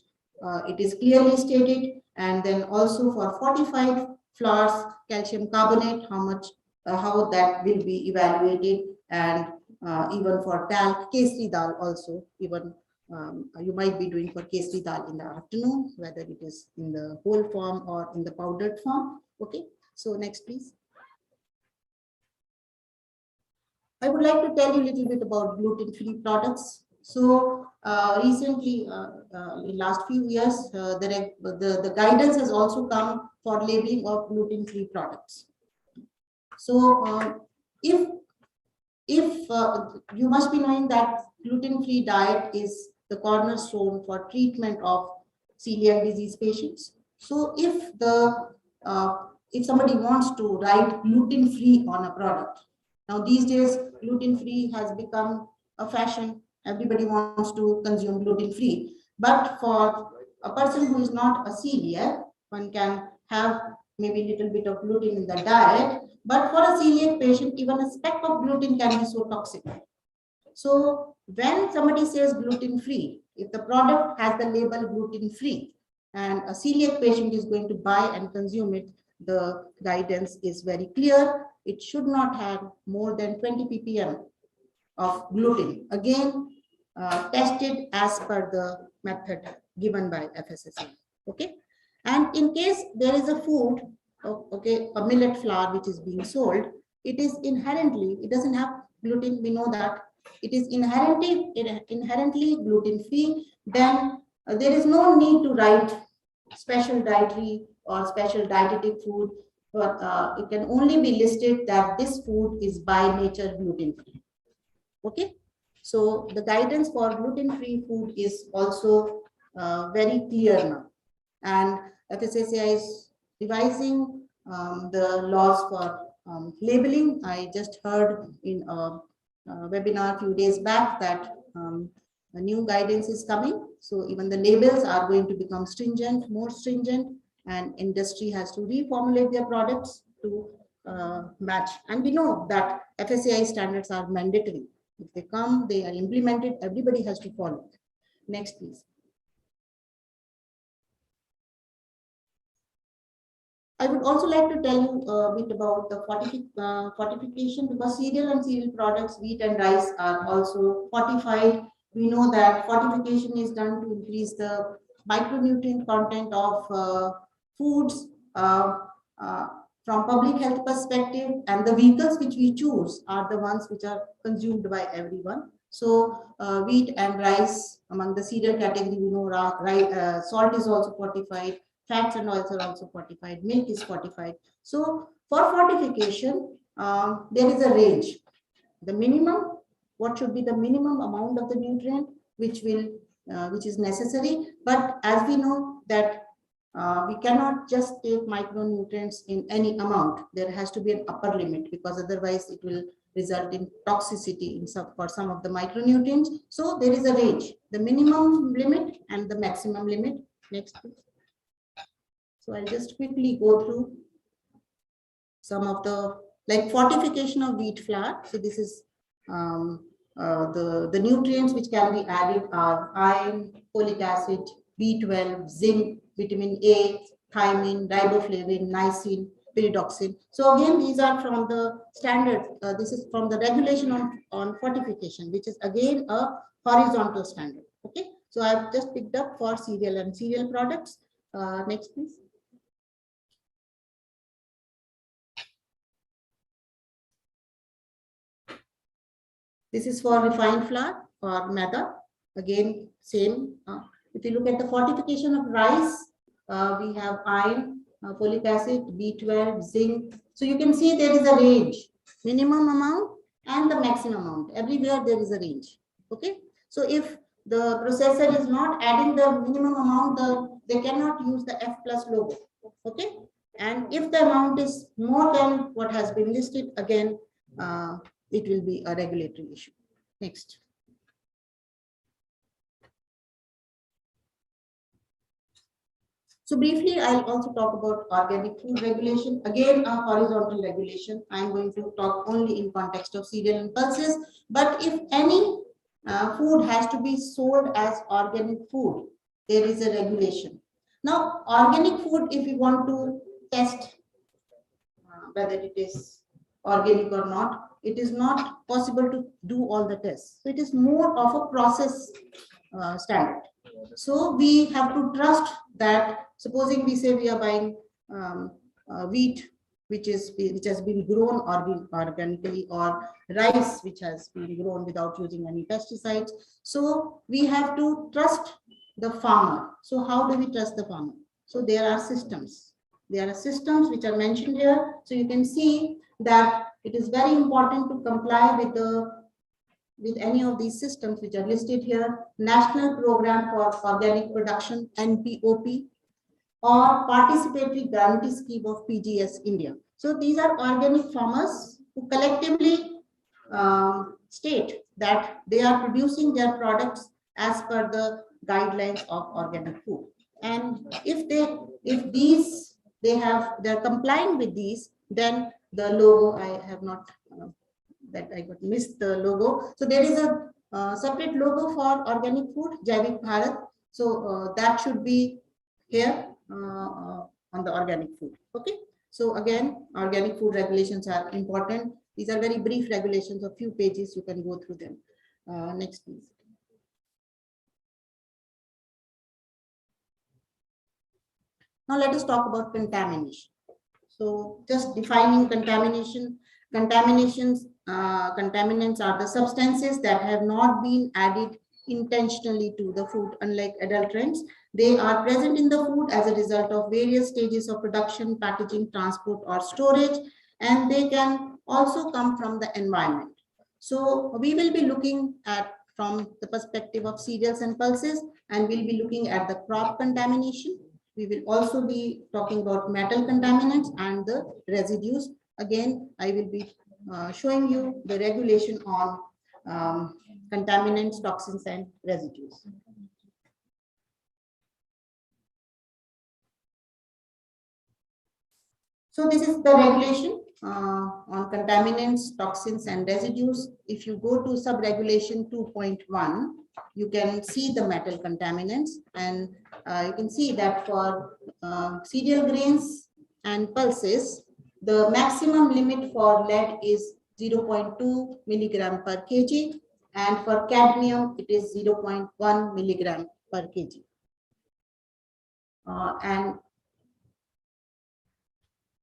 It is clearly stated, and then also for fortified flours, calcium carbonate, how much, how that will be evaluated, and even for talc, kesri dal also, even you might be doing for kesri dal in the afternoon, whether it is in the whole form or in the powdered form. Okay, so next, please. I would like to tell you a little bit about gluten-free products. So recently, in last few years, the guidance has also come for labeling of gluten-free products. So if you must be knowing that gluten-free diet is the cornerstone for treatment of celiac disease patients. So if somebody wants to write gluten-free on a product, now these days gluten-free has become a fashion. Everybody wants to consume gluten-free. But for a person who is not a celiac, one can have maybe a little bit of gluten in the diet. But for a celiac patient, even a speck of gluten can be so toxic. So when somebody says gluten-free, if the product has the label gluten-free and a celiac patient is going to buy and consume it, the guidance is very clear. It should not have more than 20 ppm of gluten. Again, tested as per the method given by FSSAI. Okay. And in case there is a food, okay, a millet flour which is being sold, it is inherently, it doesn't have gluten, we know that. It is inherently gluten-free, then there is no need to write special dietary or special dietetic food but it can only be listed that this food is by nature gluten-free. Okay, so the guidance for gluten-free food is also very clear now, and FSSAI is revising the laws for labeling. I just heard in a webinar a few days back that a new guidance is coming. So even the labels are going to become stringent, more stringent, and industry has to reformulate their products to match. And we know that FSAI standards are mandatory. If they come, they are implemented, everybody has to follow. Next, please. I would also like to tell you a bit about the fortification, because cereal and cereal products, wheat and rice, are also fortified. We know that fortification is done to increase the micronutrient content of foods uh, from public health perspective, and the vehicles which we choose are the ones which are consumed by everyone. So wheat and rice among the cereal category, we know salt is also fortified. Fats and oils are also fortified. Milk is fortified. So for fortification, there is a range. The minimum, what should be the minimum amount of the nutrient which is necessary. But as we know that we cannot just take micronutrients in any amount. There has to be an upper limit, because otherwise it will result in toxicity for some of the micronutrients. So there is a range, the minimum limit and the maximum limit. Next, please. So I'll just quickly go through some of the, like, fortification of wheat flour. So this is the nutrients which can be added are iron, folic acid, B12, zinc, vitamin A, thiamine, riboflavin, niacin, pyridoxine. So again, these are from the standard. This is from the regulation on fortification, which is again a horizontal standard. Okay, so I've just picked up for cereal and cereal products. Next, please. This is for refined flour or maida. Again, same. If you look at the fortification of rice, we have iron, folic acid, B12, zinc. So you can see there is a range, minimum amount and the maximum amount. Everywhere there is a range. Okay. So if the processor is not adding the minimum amount, they cannot use the F plus logo. Okay. And if the amount is more than what has been listed, again, it will be a regulatory issue. Next. So briefly, I'll also talk about organic food regulation. Again, a horizontal regulation. I'm going to talk only in context of cereal and pulses. But if any food has to be sold as organic food, there is a regulation. Now, organic food, if you want to test whether it is organic or not, it is not possible to do all the tests. So it is more of a process standard. So we have to trust that, supposing we say we are buying wheat which has been grown organically, or rice which has been grown without using any pesticides. So we have to trust the farmer. So how do we trust the farmer? So there are systems. There are systems which are mentioned here. So you can see that it is very important to comply with any of these systems which are listed here. National Program for Organic Production, NPOP, or Participatory Guarantee Scheme of PGS India. So these are organic farmers who collectively state that they are producing their products as per the guidelines of organic food. And if they're complying with these, then the logo, I have not that I got missed the logo. So there is a separate logo for organic food, Jaivik Bharat. So that should be here on the organic food. Okay. So again, organic food regulations are important. These are very brief regulations of few pages. You can go through them. Next, please. Now let us talk about contamination. So just defining contamination. Contaminations, contaminants are the substances that have not been added intentionally to the food, unlike adulterants. They are present in the food as a result of various stages of production, packaging, transport, or storage, and they can also come from the environment. So we will be looking at from the perspective of cereals and pulses, and we'll be looking at the crop contamination. We will also be talking about metal contaminants and the residues. Again, I will be showing you the regulation on contaminants, toxins, and residues. So this is the regulation on contaminants, toxins, and residues. If you go to sub-regulation 2.1, you can see the metal contaminants, and you can see that for cereal grains and pulses, the maximum limit for lead is 0.2 milligram per kg, and for cadmium, it is 0.1 milligram per kg. And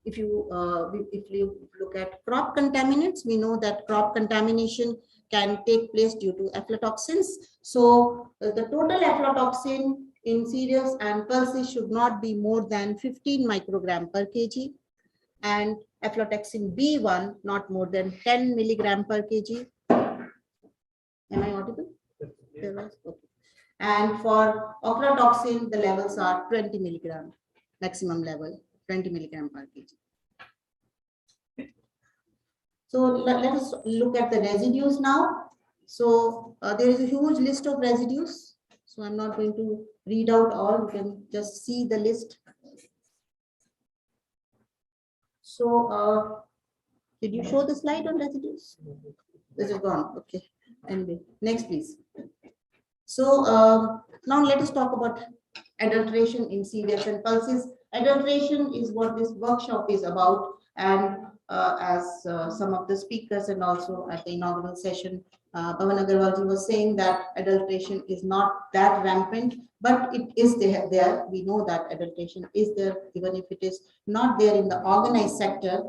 if you look at crop contaminants, we know that crop contamination can take place due to aflatoxins. So the total aflatoxin in cereals and pulses should not be more than 15 microgram per kg, and aflatoxin B1 not more than 10 milligram per kg. Am I audible? Okay. And for ochratoxin, the levels are 20 milligram, maximum level 20 milligram per kg. So let us look at the residues now. So there is a huge list of residues. So I'm not going to read out all, you can just see the list. So did you show the slide on residues? This is gone, okay. Anyway, next please. So now let us talk about adulteration in cereals and pulses. Adulteration is what this workshop is about, and as some of the speakers and also at the inaugural session, Pavan Agarwalji was saying that adulteration is not that rampant, but it is there. We know that adulteration is there, even if it is not there in the organized sector.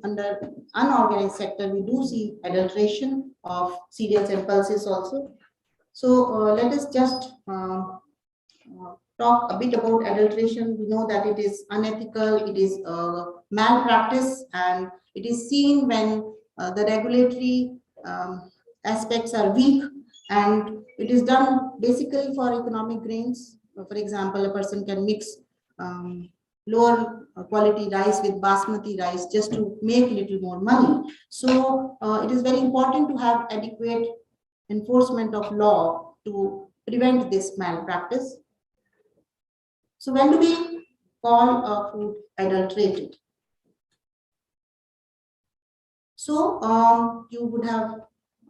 Under unorganized sector, we do see adulteration of cereals and pulses also. So let us just talk a bit about adulteration. We know that it is unethical, it is malpractice, and it is seen when the regulatory aspects are weak, and it is done basically for economic gains. For example, a person can mix lower quality rice with basmati rice just to make little more money. So it is very important to have adequate enforcement of law to prevent this malpractice. So when do we call a food adulterated? So you would have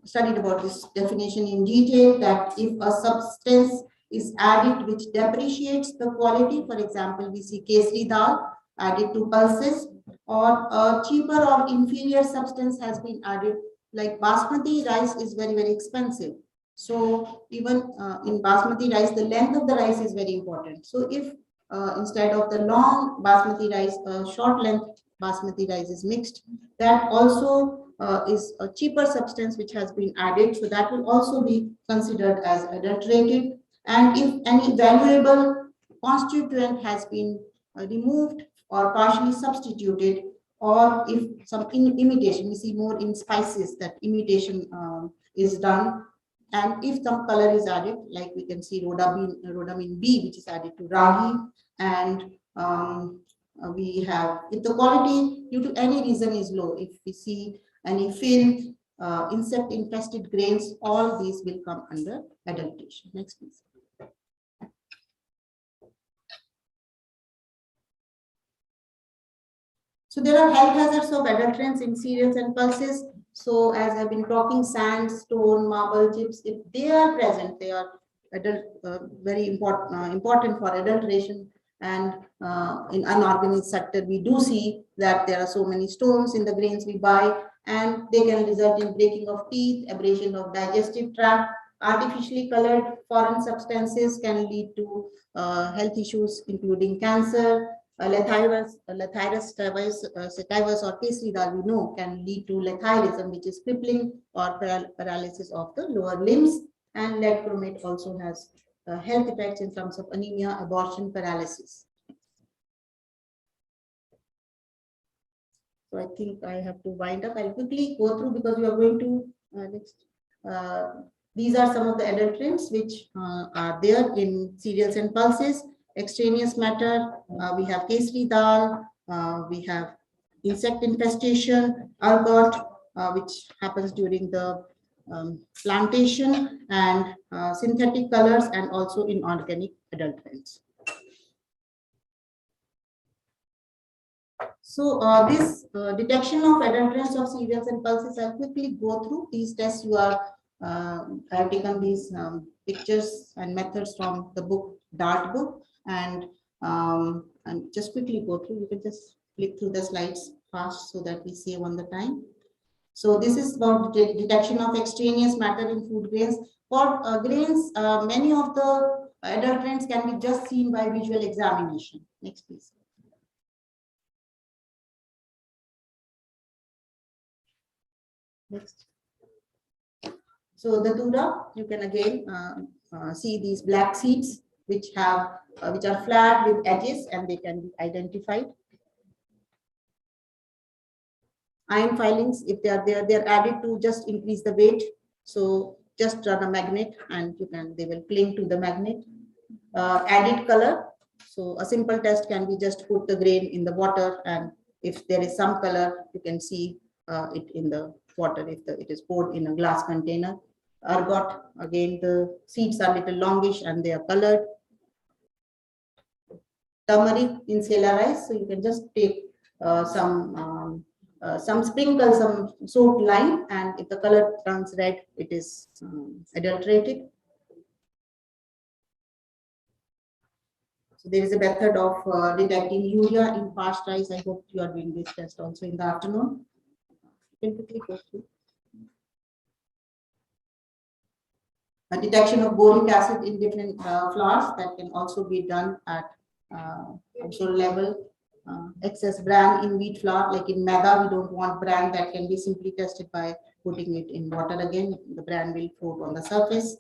studied about this definition in detail, that if a substance is added which depreciates the quality, for example, we see kesri dal added to pulses, or a cheaper or inferior substance has been added, like basmati rice is very, very expensive. So even in basmati rice, the length of the rice is very important. So if instead of the long basmati rice, short length basmati rice is mixed, that also is a cheaper substance which has been added. So that will also be considered as adulterated. And if any valuable constituent has been removed or partially substituted, or if some imitation, we see more in spices that imitation is done, and if some color is added, like we can see rhodamine B, which is added to ragi, and we have, if the quality due to any reason is low, if we see any filth, insect infested grains, all these will come under adulteration. Next please. So there are health hazards of adulterants in cereals and pulses. So as I've been talking, sand, stone, marble, chips, if they are present, they are very important for adulteration. And in unorganized sector, we do see that there are so many stones in the grains we buy, and they can result in breaking of teeth, abrasion of digestive tract. Artificially colored foreign substances can lead to health issues, including cancer. Lathyrus sativus or kesri dal, we know, can lead to lathyrism, which is crippling or paralysis of the lower limbs. And lead chromate also has health effects in terms of anemia, abortion, paralysis. So I think I have to wind up. I'll quickly go through because we are going to next. These are some of the adulterants which are there in cereals and pulses. Extraneous matter, we have kesri dal, we have insect infestation, ergot, which happens during the plantation, and synthetic colors, and also inorganic adulterants. So this detection of adulterants of cereals and pulses, I'll quickly go through these tests. I have taken these pictures and methods from the book, Dart book, and just quickly go through. You can just click through the slides fast so that we save on the time. So this is about the detection of extraneous matter in food grains. For grains, many of the adulterants can be just seen by visual examination. Next, please. Next. So the tura, you can again see these black seeds which are flat with edges, and they can be identified. Iron filings, if they are there, they are added to just increase the weight. So just run a magnet, and they will cling to the magnet. Added color. So a simple test can be just put the grain in the water, and if there is some color, you can see it in the water if it is poured in a glass container. Ergot, again the seeds are little longish and they are colored. Turmeric in rice, so you can just take some sprinkle some soaked lime, and if the color turns red, it is adulterated. So there is a method of detecting urea in parched rice. I hope you are doing this test also in the afternoon. You can quickly go through. A detection of boric acid in different flours, that can also be done at household level. Excess bran in wheat flour, like in maida, we don't want bran. That can be simply tested by putting it in water again. The bran will float on the surface.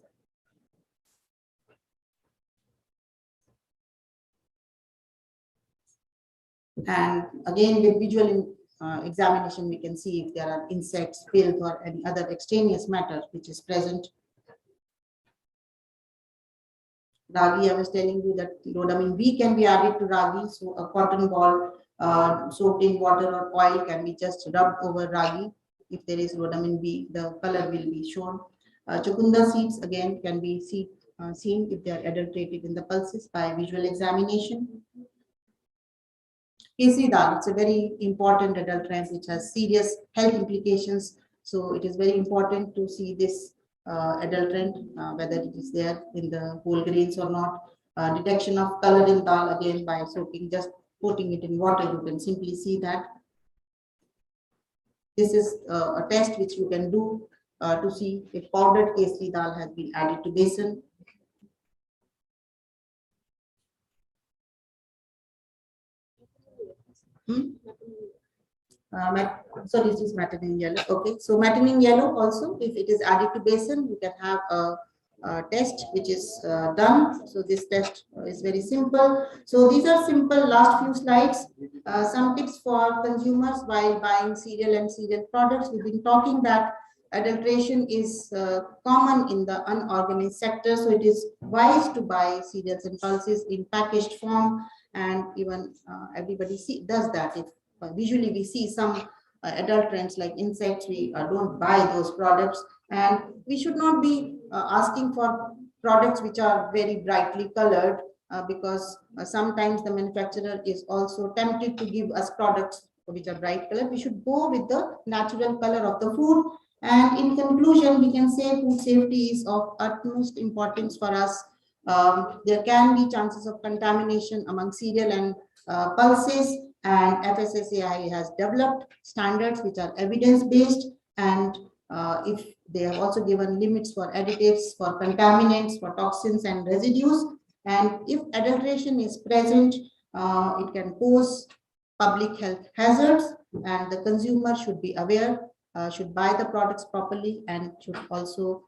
And again, with visual examination, we can see if there are insects, filth, or any other extraneous matter which is present. Ragi, I was telling you that rhodamine B can be added to ragi. So a cotton ball soaked in water or oil can be just rubbed over ragi. If there is rhodamine B, the color will be shown. Chukunda seeds again can be seen if they are adulterated in the pulses by visual examination. Kesri dal, it's a very important adulterant which has serious health implications. So it is very important to see this adulterant, whether it is there in the whole grains or not. Detection of color in dal, again by soaking, just putting it in water, you can simply see that. This is a test which you can do to see if powdered kesri dal has been added to besan. So this is matin yellow. Okay, so matin yellow also, if it is added to besan, you can have a test which is done. So this test is very simple. So these are simple last few slides. Some tips for consumers while buying cereal and cereal products. We've been talking that adulteration is common in the unorganized sector. So it is wise to buy cereals and pulses in packaged form, and even everybody does that. If visually we see some adulterants like insects, we don't buy those products, and we should not be asking for products which are very brightly colored because sometimes the manufacturer is also tempted to give us products which are bright colored. We should go with the natural color of the food. And in conclusion, we can say food safety is of utmost importance for us. There can be chances of contamination among cereal and pulses, and FSSAI has developed standards which are evidence-based, and if they have also given limits for additives, for contaminants, for toxins and residues. And if adulteration is present, it can pose public health hazards, and the consumer should be aware, should buy the products properly, and should also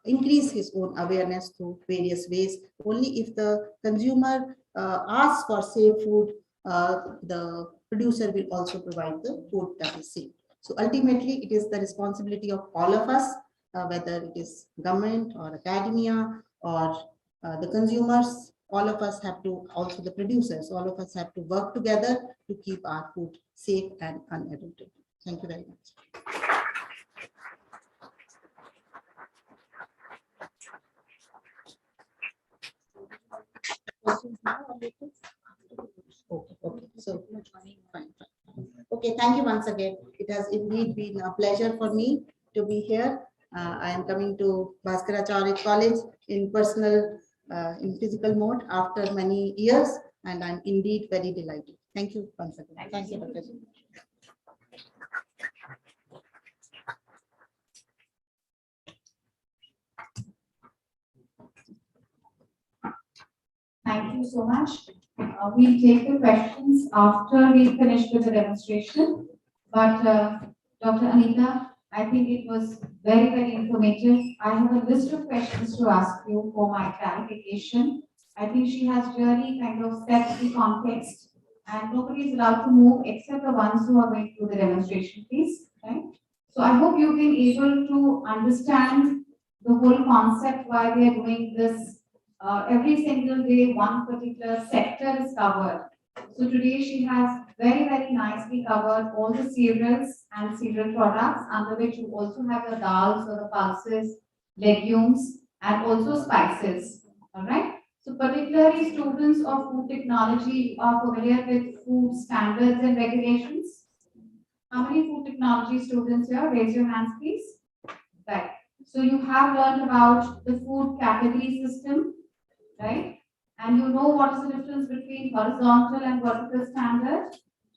increase his own awareness through various ways. Only if the consumer asks for safe food, the producer will also provide the food that is safe. So ultimately, it is the responsibility of all of us, whether it is government or academia or the consumers. All of us have to, also the producers, all of us have to work together to keep our food safe and unadulterated. Thank you very much. Okay, so fine. Okay, thank you once again. It has indeed been a pleasure for me to be here. I am coming to Bhaskaracharya College in in physical mode after many years, and I'm indeed very delighted. Thank you once again. Thank you, Dr. Thank you so much. We'll take the questions after we finish with the demonstration. But Dr. Anita, I think it was very, very informative. I have a list of questions to ask you for my clarification. I think she has really kind of set the context, and nobody is allowed to move except the ones who are going through the demonstration, please. Right? So I hope you've been able to understand the whole concept, why we are doing this. Every single day, one particular sector is covered. So today she has very, very nicely covered all the cereals and cereal products, under which you also have the dals or the pulses, legumes, and also spices. All right. So particularly students of food technology are familiar with food standards and regulations. How many food technology students here? Raise your hands, please. Right. So you have learned about the food category system, right? And you know what is the difference between horizontal and vertical standard?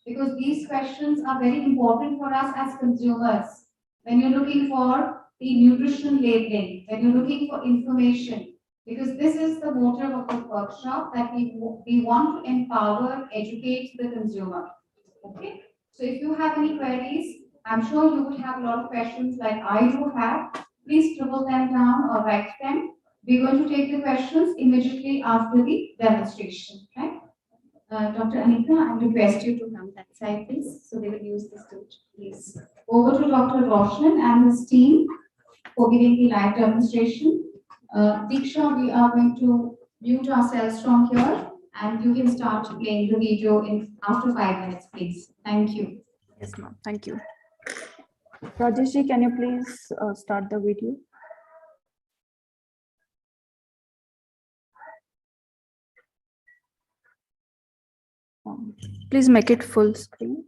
Because these questions are very important for us as consumers. When you're looking for the nutrition labeling, when you're looking for information, because this is the motive of the workshop, that we want to empower, educate the consumer. Okay. So if you have any queries, I'm sure you would have a lot of questions like I do have. Please scribble them down or write them. We're going to take the questions immediately after the demonstration, right? Dr. Anita, I request you to come that side, please. So they will use the stage, please. Over to Dr. Roshan and his team for giving the live demonstration. Diksha, we are going to mute ourselves from here, and you can start playing the video in after 5 minutes, please. Thank you. Yes, ma'am. Thank you. Rajesh ji, can you please start the video? Please make it full screen.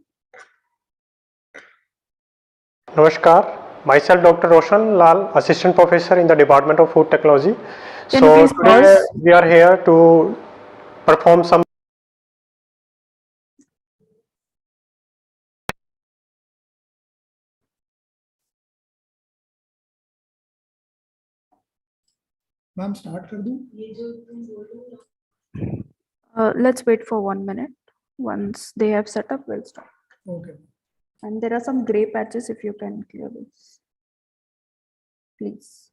Namaskar, myself Dr. Roshan Lal, Assistant Professor in the Department of Food Technology. Can you please today pause? we are here to perform some ma'am start कर दूं? Let's wait for 1 minute. Once they have set up, we'll start. Okay. And there are some gray patches, if you can clear this, please.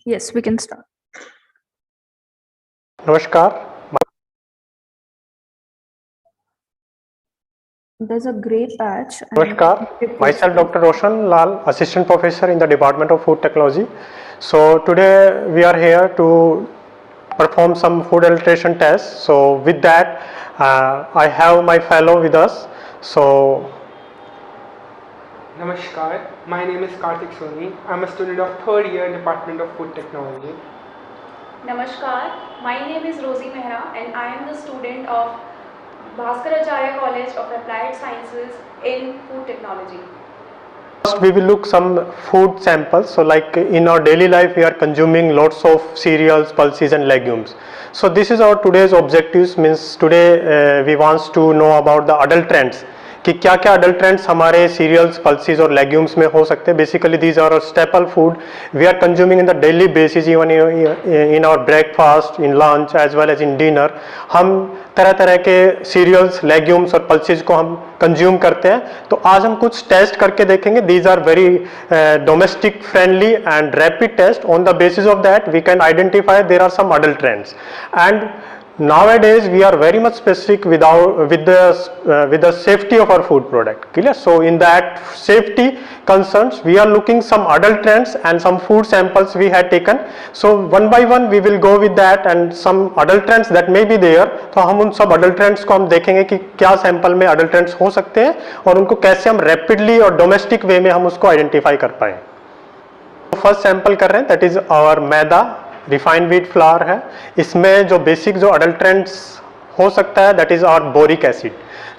Yes, we can start. Namaskar. There's a gray patch. Namaskar, myself Dr. Roshan Lal, Assistant Professor in the Department of Food Technology. So today we are here to perform some food adulteration tests. So with that, I have my fellow with us. So Namaskar, my name is Karthik Soni. I'm a student of third year Department of Food Technology. Namaskar, my name is Rosie Mehra and I am the student of Bhaskaracharya College of Applied Sciences in Food Technology. first we will look some food samples. So like in our daily life we are consuming lots of cereals, pulses and legumes. So this is our today's objectives, means today we want to know about the adulterants. कि क्या क्या adulterants हमारे serials, pulses और legumes में हो सकते हैं. Basically these are staple food we are consuming in the daily basis, even in our breakfast, in lunch as well as in dinner. हम तरह तरह के सीरियल्स, लेग्यूम्स और पल्सेस को हम कंज्यूम करते हैं. तो आज हम कुछ टेस्ट करके देखेंगे. These are very domestic friendly and rapid test. On the basis of that we can identify there are some adulterants. And nowadays we are very much specific with the safety of our food product. Clear? So in that safety concerns we are looking some adulterants and some food samples we had taken. So one by one we will go with that and some adulterants that may be there. तो हम उन सब adulterants को हम देखेंगे कि क्या sample में adulterants हो सकते हैं और उनको कैसे हम rapidly और domestic way में हम उसको identify कर पाएं. फर्स्ट सैंपल कर रहे हैं, that is our maida, refined wheat flour है. इसमें जो बेसिक जो अडल्ट्रेंट्स हो सकता है that is our boric acid.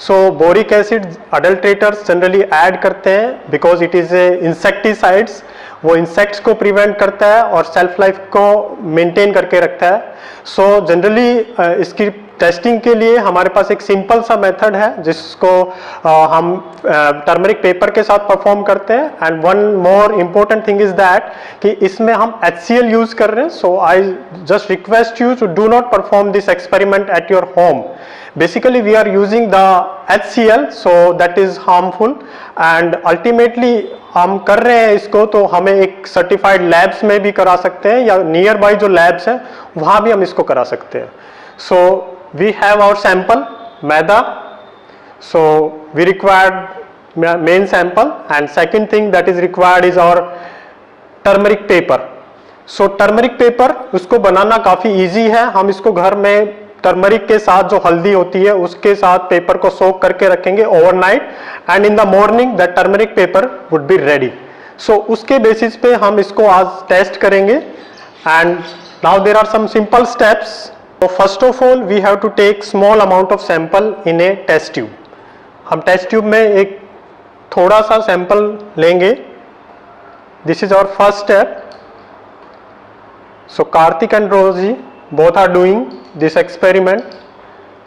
So boric acid adulterators generally add करते हैं because it is a insecticides. वो इंसेक्ट्स को प्रिवेंट करता है और सेल्फ लाइफ को मेंटेन करके रखता है. सो जनरली इसकी टेस्टिंग के लिए हमारे पास एक सिंपल सा मेथड है जिसको हम टर्मरिक पेपर के साथ परफॉर्म करते हैं. And one more important thing is that कि इसमें हम HCl यूज कर रहे हैं. So I just request you to do not perform this experiment at your home. Basically we are using the HCl, so that is harmful. And ultimately हम कर रहे हैं इसको तो हमें एक सर्टिफाइड लैब्स में भी करा सकते हैं या नियर बाई जो लैब्स हैं वहाँ भी हम इसको करा सकते हैं. सो we have our sample maida, so we required main sample, and second thing that is required is our turmeric paper. so turmeric paper उसको बनाना काफ़ी easy है. हम इसको घर में टर्मरिक के साथ जो हल्दी होती है उसके साथ पेपर को सोक करके रखेंगे overnight and in the morning that turmeric paper would be ready. So उसके बेसिस पे हम इसको आज टेस्ट करेंगे. And now there are some simple steps. So first of all we have to take small amount of sample in a test tube. हम test tube में एक थोड़ा सा सैंपल लेंगे. This is our first step. So Karthik and Rosie both are doing this experiment.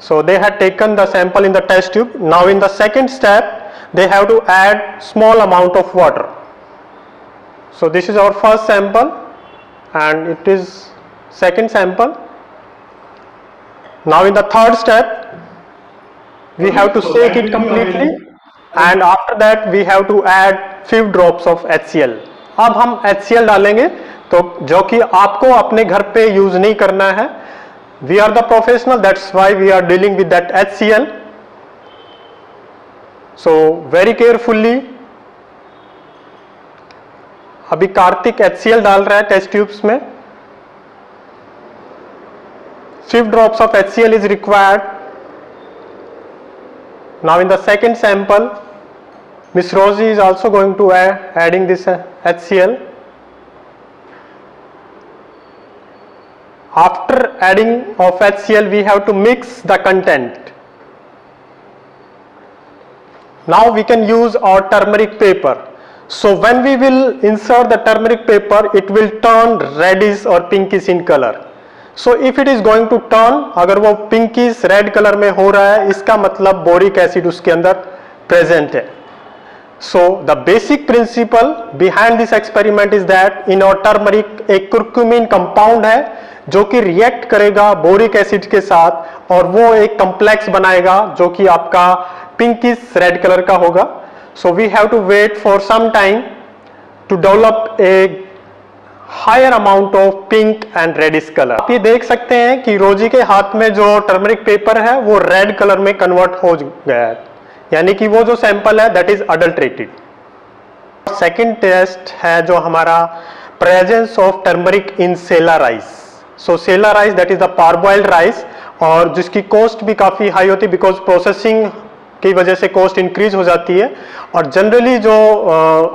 So they had taken the sample in the test tube. Now in the second step they have to add small amount of water. So this is our first sample and it is second sample. Now in the third step we have to shake it completely and after that we have to add few drops of HCl. अब हम HCl डालेंगे तो जो कि आपको अपने घर पे यूज नहीं करना है. We are the professional, that's why we are dealing with that HCl. So very carefully. अभी कार्तिक HCl डाल रहा है टेस्ट ट्यूब्स में. 5 drops of HCl is required. Now in the second sample, Miss Rosie is also going to adding this HCl. After adding of HCl, we have to mix the content. Now we can use our turmeric paper. So when we will insert the turmeric paper, it will turn reddish or pinkish in color. So if it is going to turn, अगर वो pinkish red color में हो रहा है इसका मतलब boric acid उसके अंदर present है. So the basic principle behind this experiment is that in our turmeric एक curcumin compound है जो कि रिएक्ट करेगा बोरिक एसिड के साथ और वो एक कॉम्प्लेक्स बनाएगा जो कि आपका पिंकिश रेड कलर का होगा. So we have to wait for some time to develop a higher amount of pink and reddish colour. आप ये देख सकते हैं कि रोजी के हाथ में जो टर्मरिक पेपर है वो रेड कलर में कन्वर्ट हो गया है, यानी कि वो जो सैंपल है that is adulterated. Second test है जो हमारा presence of turmeric in sela rice. So sela rice that is the parboiled rice, और जिसकी कॉस्ट भी काफ़ी हाई होती है बिकॉज प्रोसेसिंग की वजह से कॉस्ट इंक्रीज हो जाती है। और जनरली जो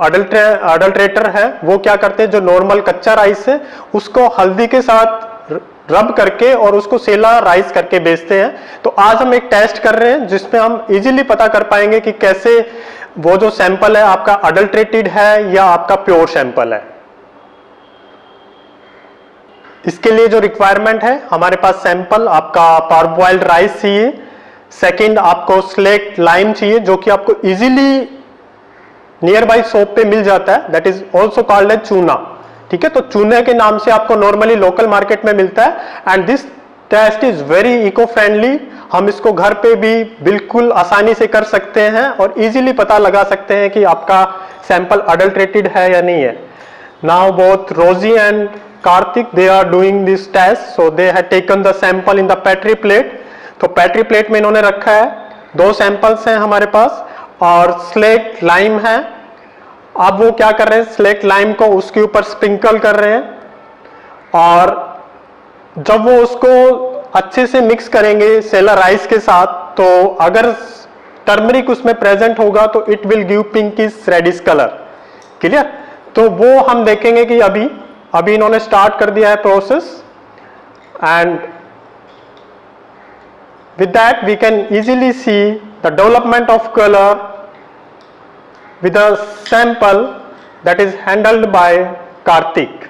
अडल्ट्रेटर है वो क्या करते हैं, जो नॉर्मल कच्चा राइस है उसको हल्दी के साथ रब करके और उसको सेला राइस करके बेचते हैं। तो आज हम एक टेस्ट कर रहे हैं जिसमें हम इजीली पता कर पाएंगे कि कैसे वो जो सैंपल है आपका अडल्ट्रेटेड है या आपका प्योर सैंपल है। इसके लिए जो रिक्वायरमेंट है, हमारे पास सैंपल आपका पारबॉइल्ड राइस चाहिए, सेकंड आपको स्लेक्ट लाइम चाहिए जो कि आपको इजीली नियर बाई शॉप पे मिल जाता है, that is also called as chuna. ठीक है, तो चूने के नाम से आपको नॉर्मली लोकल मार्केट में मिलता है। And this test is very eco friendly, हम इसको घर पे भी बिल्कुल आसानी से कर सकते हैं और इजीली पता लगा सकते हैं कि आपका सैंपल अडल्ट्रेटेड है या नहीं है। Now both Rosy and Kartik they are doing this test, so they have taken the sample in the petri plate. तो पेट्री प्लेट में इन्होंने रखा है, 2 सैंपल्स हैं हमारे पास और स्लेक्ट लाइम है। अब वो क्या कर रहे हैं, स्लेक्ट लाइम को उसके ऊपर स्प्रिंकल कर रहे हैं और जब वो उसको अच्छे से मिक्स करेंगे सेला राइस के साथ, तो अगर टर्मरिक उसमें प्रेजेंट होगा तो it will give pinkish reddish colour. Clear? तो वो हम देखेंगे कि अभी इन्होंने स्टार्ट कर दिया है process, and with that we can easily see the development of color with a sample that is handled by Karthik।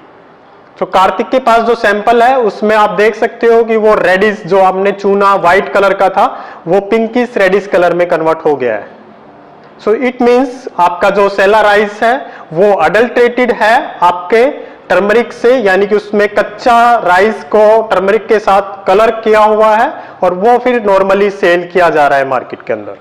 तो कार्तिक के पास जो सैंपल है उसमें आप देख सकते हो कि वो रेडिश, जो आपने चूना व्हाइट कलर का था वो पिंकिश रेडिश कलर में कन्वर्ट हो गया है। सो इट मीन्स आपका जो सेला राइस है वो अडल्ट्रेटेड है आपके टर्मरिक से, यानी कि उसमें कच्चा राइस को टर्मरिक के साथ कलर किया हुआ है और वो फिर नॉर्मली सेल किया जा रहा है मार्केट के अंदर।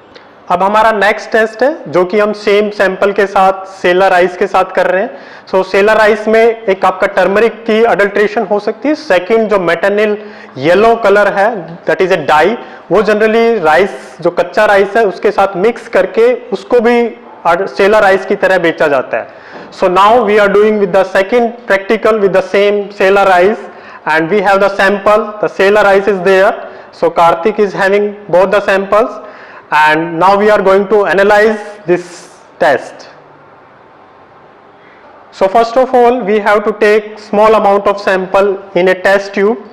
अब हमारा नेक्स्ट टेस्ट है जो कि हम सेम सैंपल के साथ सेला राइस के साथ कर रहे हैं। सो सेला राइस में एक आपका टर्मरिक की अडल्ट्रेशन हो सकती है, सेकंड जो मेटानिल येलो कलर है दैट इज ए डाई, वो जनरली राइस जो कच्चा राइस है उसके साथ मिक्स करके उसको भी सेला राइस की तरह बेचा जाता है। So now we are doing with the second practical with the same seller rice, and we have the sample, the seller rice is there. So Karthik is having both the samples, and now we are going to analyze this test. So first of all we have to take small amount of sample in a test tube.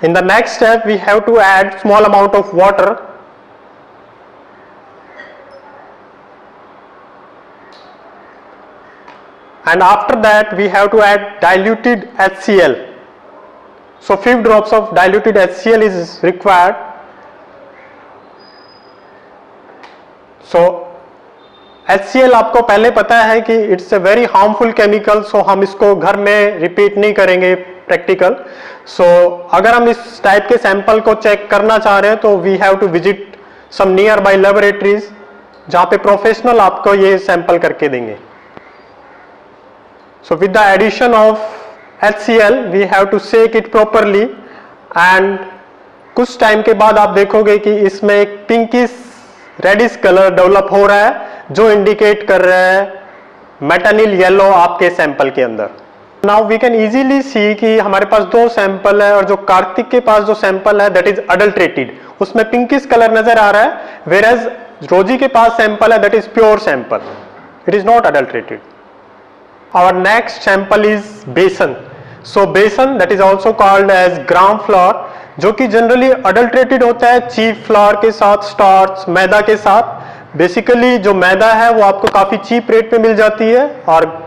In the next step we have to add small amount of water, and after that we have to add diluted HCl. So 5 drops of diluted HCl is required. So HCl आपको पहले पता है कि it's a very harmful chemical, so हम इसको घर में repeat नहीं करेंगे प्रैक्टिकल। सो अगर हम इस टाइप के सैंपल को चेक करना चाह रहे हैं तो we have to visit some nearby laboratories जहां पे प्रोफेशनल आपको ये सैंपल करके देंगे। So with the addition of HCl we have to shake it properly, and कुछ टाइम के बाद आप देखोगे कि इसमें एक पिंकिश रेडिश कलर डेवलप हो रहा है जो इंडिकेट कर रहा है मेटानिल येलो आपके सैंपल के अंदर। Now we can easily see कि हमारे पास 2 सैंपल है और जो कार्तिक के पास जो सैंपल है दैट इज अडल्ट्रेटेड, उसमें पिंकिश कलर नजर आ रहा है, वेयर रोजी के पास सैंपल है that is pure sample, it is not adulterated. Our next sample is besan. So besan that is also called as gram flour, जो कि जनरली अडल्ट्रेटेड होता है चीप फ्लोर के साथ, स्टार्च मैदा के साथ। बेसिकली जो मैदा है वो आपको काफी चीप रेट पे मिल जाती है और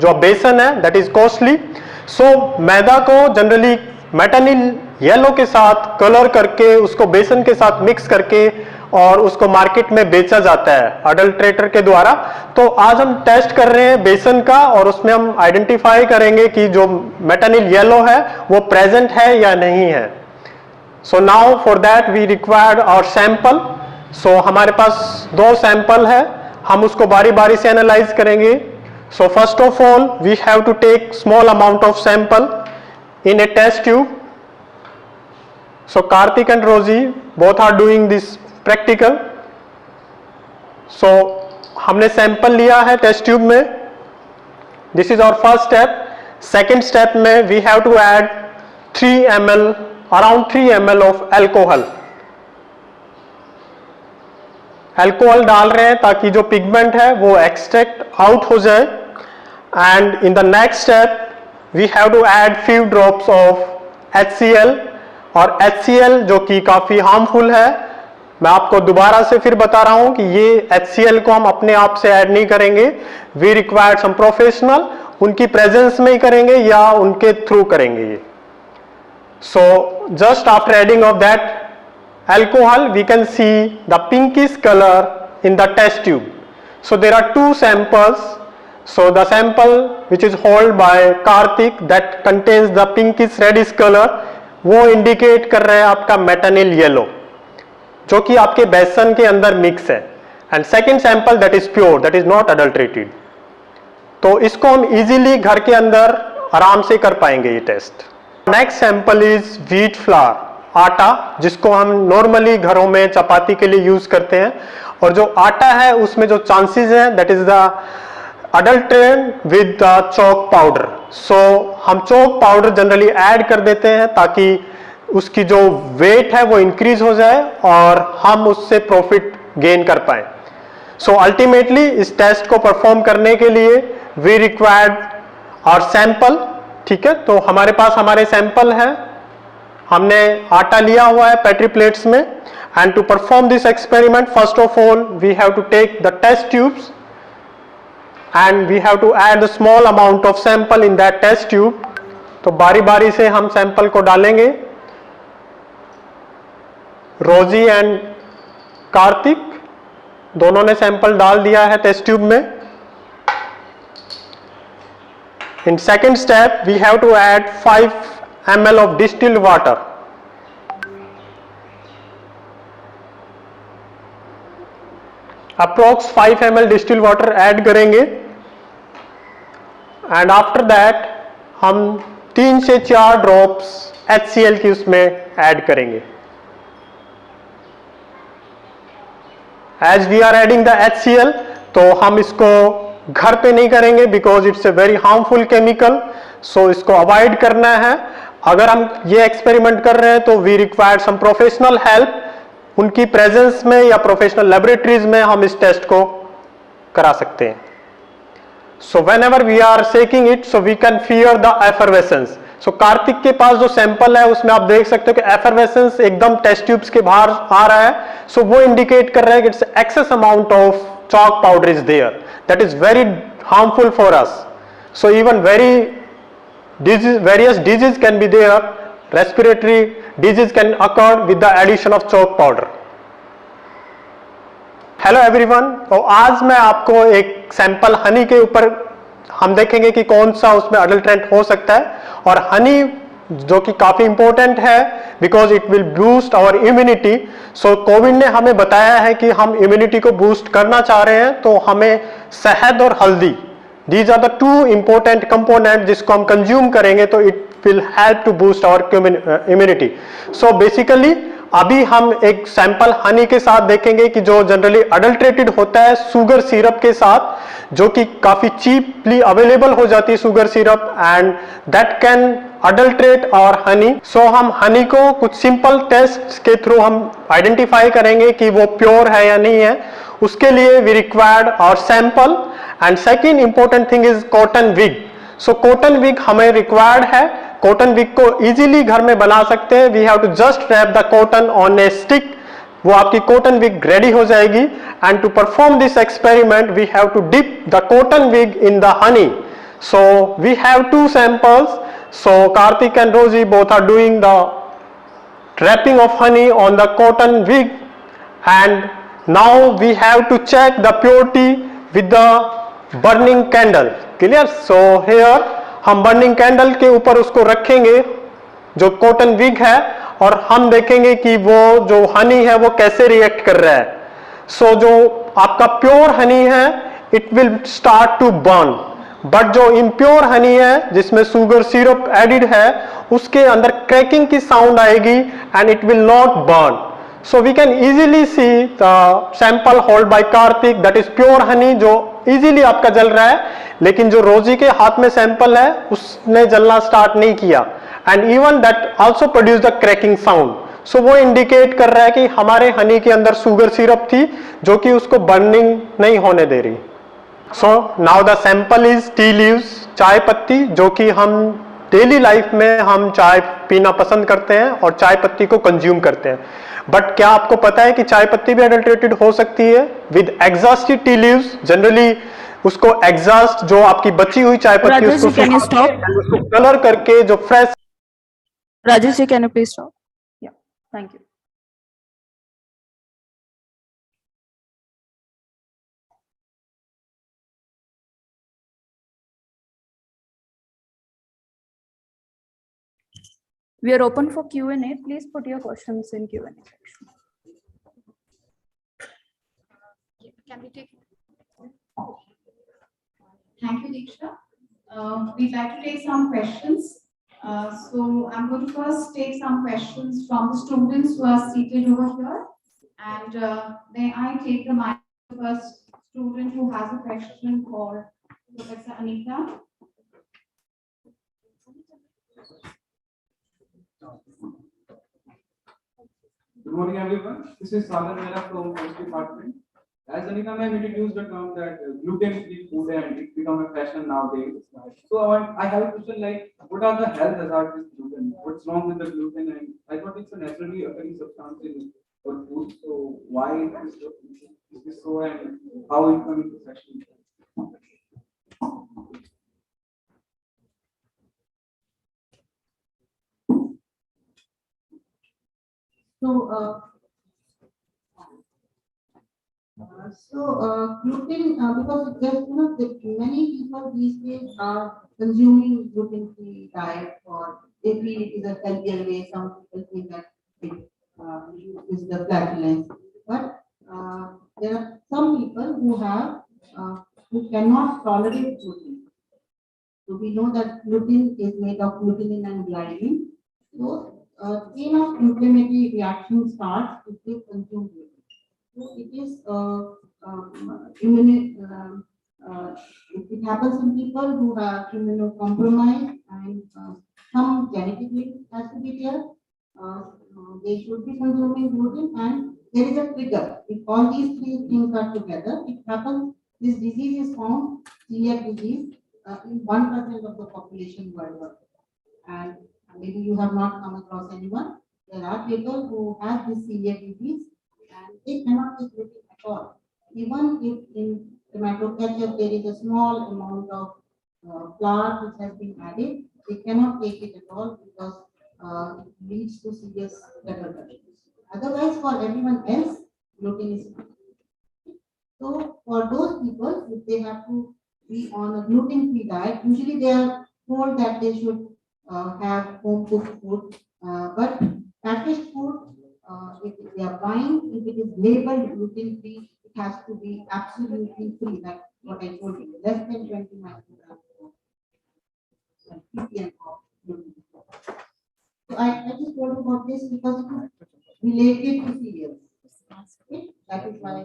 जो बेसन है दैट इज कॉस्टली। सो मैदा को जनरली मेटानिल येलो के साथ कलर करके उसको बेसन के साथ मिक्स करके और उसको मार्केट में बेचा जाता है अडल्ट्रेटर के द्वारा। तो आज हम टेस्ट कर रहे हैं बेसन का और उसमें हम आइडेंटिफाई करेंगे कि जो मेटानिल येलो है वो प्रेजेंट है या नहीं है। So now for that we required our sample. So हमारे पास 2 सैंपल है, हम उसको बारी बारी से एनालाइज करेंगे। So first of all we have to take small amount of sample in a test tube. So Karthik and Rosie both are doing this practical. सो हमने सैंपल लिया है टेस्ट ट्यूब में, this is our first step. Second step में we have to add 3 ml, around 3 ml of alcohol. Alcohol डाल रहे हैं ताकि जो पिगमेंट है वो एक्सट्रैक्ट आउट हो जाए. And in the next step we have to add few drops of HCl, और HCl जो कि काफी हार्मफुल है. मैं आपको दोबारा से फिर बता रहा हूं कि ये HCl को हम अपने आप से ऐड नहीं करेंगे, वी रिक्वायर सम प्रोफेशनल, उनकी प्रेजेंस में ही करेंगे या उनके थ्रू करेंगे ये. So just after adding of that alcohol we can see the pinkish color in the test tube. So there are 2 samples. So the sample which is held by Karthik that contains the pinkish reddish color, वो indicate कर रहे हैं आपका metanil yellow जो कि आपके बेसन के अंदर मिक्स है. And second sample that is pure, that is not adulterated. तो इसको हम इजीली घर के अंदर आराम से कर पाएंगे ये test. Next sample is wheat flour, atta, जिसको हम नॉर्मली घरों में चपाती के लिए यूज करते हैं. और जो आटा है उसमें जो चांसेस हैं that is the adulterant with the chalk powder. So हम चॉक पाउडर जनरली ऐड कर देते हैं ताकि उसकी जो वेट है वो इंक्रीज हो जाए और हम उससे प्रॉफिट गेन कर पाए. सो अल्टीमेटली इस टेस्ट को परफॉर्म करने के लिए वी रिक्वायर्ड और सैंपल. ठीक है, तो हमारे पास हमारे सैंपल है, हमने आटा लिया हुआ है पेट्री प्लेट्स में. And to perform this experiment first of all we have to take the test tubes and we have to add the small amount of sample in that test tube. तो बारी बारी से हम sample को डालेंगे. रोजी and Kartik दोनों ने सैंपल डाल दिया है टेस्ट ट्यूब में. In second step we have to add 5 ml of distilled water. Approx 5 ml distilled water add करेंगे. एंड आफ्टर दैट हम 3 से 4 ड्रॉप्स HCl की उसमें ऐड करेंगे. As we are adding the HCl, तो हम इसको घर पे नहीं करेंगे because it's a very harmful chemical. So इसको अवॉइड करना है. अगर हम ये एक्सपेरिमेंट कर रहे हैं तो we require some professional help, उनकी प्रेजेंस में या प्रोफेशनल लेबोरेटरीज में हम इस टेस्ट को करा सकते हैं. So whenever we are shaking it so we can fear the effervescence. So Kartik के पास जो सैंपल है उसमें आप देख सकते हो कि एफरवेसेंस एकदम टेस्ट ट्यूब्स के बाहर आ रहा है. सो वो इंडिकेट कर रहा है कि its excess amount of chalk powder is there, that is very harmful for us. So even various diseases can be there, respiratory disease can occur with the addition of chalk powder. Hello everyone, तो आज मैं आपको एक sample Honey के ऊपर हम देखेंगे कि कौन सा उसमें अडल्ट्रेंट हो सकता है. और हनी जो कि काफी इंपॉर्टेंट है because it will boost our immunity. So covid ने हमें बताया है कि हम इम्यूनिटी को बूस्ट करना चाह रहे हैं, तो हमें शहद और हल्दी, these are the 2 important component जिसको हम कंज्यूम करेंगे तो it will help to boost our immunity. So basically अभी हम एक सैंपल हनी के साथ देखेंगे कि जो जनरली अडल्ट्रेटेड होता है शुगर सिरप के साथ, जो कि काफी चीपली अवेलेबल हो जाती है sugar syrup, and that can adulterate our honey. So हम हनी को कुछ सिंपल टेस्ट के थ्रू हम आइडेंटिफाई करेंगे कि वो प्योर है या नहीं है. उसके लिए वी रिक्वायर्ड और sample. And second important thing is cotton wig. So cotton wig हमें रिक्वायर्ड है. कॉटन विग को इजीली घर में बना सकते हैं. We have to just wrap the cotton on a stick, वो आपकी कॉटन विग रेडी हो जाएगी. And to perform this experiment we have to dip the cotton wig in the honey. So we have 2 samples. So Karthik and Rosie both are doing the wrapping of honey on the cotton wig, and now we have to check the purity with the burning candle. Clear? So here हम burning candle के ऊपर उसको रखेंगे जो cotton wig है, और हम देखेंगे कि वो जो हनी है वो कैसे रिएक्ट कर रहा है. So जो आपका प्योर हनी है it will start to burn. But जो इम्प्योर हनी है जिसमें शुगर सिरप एडिड है उसके अंदर क्रैकिंग की साउंड आएगी and it will not burn. So we can easily see the sample held by Karthik, that is pure honey जो easily आपका जल रहा है, लेकिन जो रोजी के हाथ में सैंपल है उसने जलना स्टार्ट नहीं किया, and even that also produced the cracking sound. So वो इंडिकेट कर रहा है कि हमारे हनी के अंदर शुगर सिरप थी जो कि उसको बर्निंग नहीं होने दे रही. So now the sample is tea leaves, चाय पत्ती, जो कि हम डेली लाइफ में हम चाय पीना पसंद करते हैं और चाय पत्ती को कंज्यूम करते हैं. बट क्या आपको पता है कि चाय पत्ती भी अडल्ट्रेटेड हो सकती है with exhausted tea leaves? Generally उसको एग्जॉस्ट जो आपकी बची हुई चाय पत्ती Rajesh ji, can you stop? उसको कलर करके जो fresh. Rajesh ji, can you please stop? Yeah, thank you. We are open for Q&A. Please put your questions in Q&A section. Can we take? Thank you, Diksha. We'd like to take some questions. So I'm going to first take some questions from the students who are seated over here. And may I take the mic to the first student who has a question for Professor Anita? Good morning, everyone. This is Sagar Mehra from Health Department. As Anika ma'am introduced the term that gluten-free food and it's become a fashion nowadays. So I have a question like, what are the health hazards with gluten? What's wrong with the gluten? And I thought it's a naturally occurring substance in our food. So why is this so and how it comes into fashion? Gluten, because there's, many people these days are consuming gluten-free diet, or they feel it is a healthier way. Some people think that it is the flatulence, but there are some people who cannot tolerate gluten. So we know that gluten is made of glutenin and gliadin. So chain of inflammatory reaction starts if they consume gluten. So it is it happens in people who are immunocompromised, and some genetic link has to be there. They should be consuming gluten, and there is a trigger. If all these three things are together, it happens. This disease is found, celiac disease, in 1% of the population worldwide. And maybe you have not come across anyone. There are people who have this celiac disease and they cannot take gluten at all. Even if in tomato ketchup there is a small amount of flour which has been added, they cannot take it at all because it leads to serious repercussions. Otherwise, for everyone else, gluten is fine. So for those people, if they have to be on a gluten-free diet, usually they are told that they should have home cooked food, but packaged food, if they are buying, if it is labeled gluten-free, it has to be absolutely free. That's what I told you, less than 20 micrograms of ppm of gluten. So I just told you about this because it is related to cereals. Okay? That is why I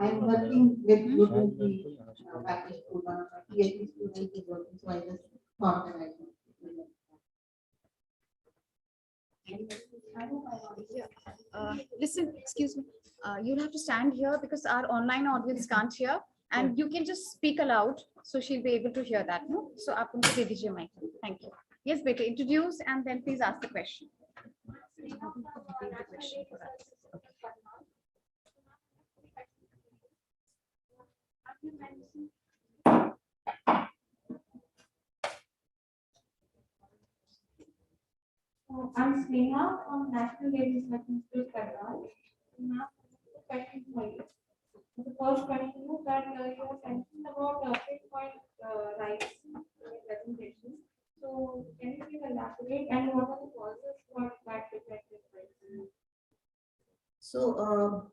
am working with gluten-free packaged food. One of my PhD students is working, so I just thought that I could. Listen, excuse me. You'll have to stand here because our online audience can't hear, and you can just speak aloud so she'll be able to hear that. No? So, aap unko de dijiye mic. Thank you. Yes, beta, introduce and then please ask the question. I'm Sneha from National Dairy Research Institute, Karnal. Question for you. The first question is that you have mentioned about pinpoint rights presentation. So can you please elaborate and what are the causes for that defective rights? So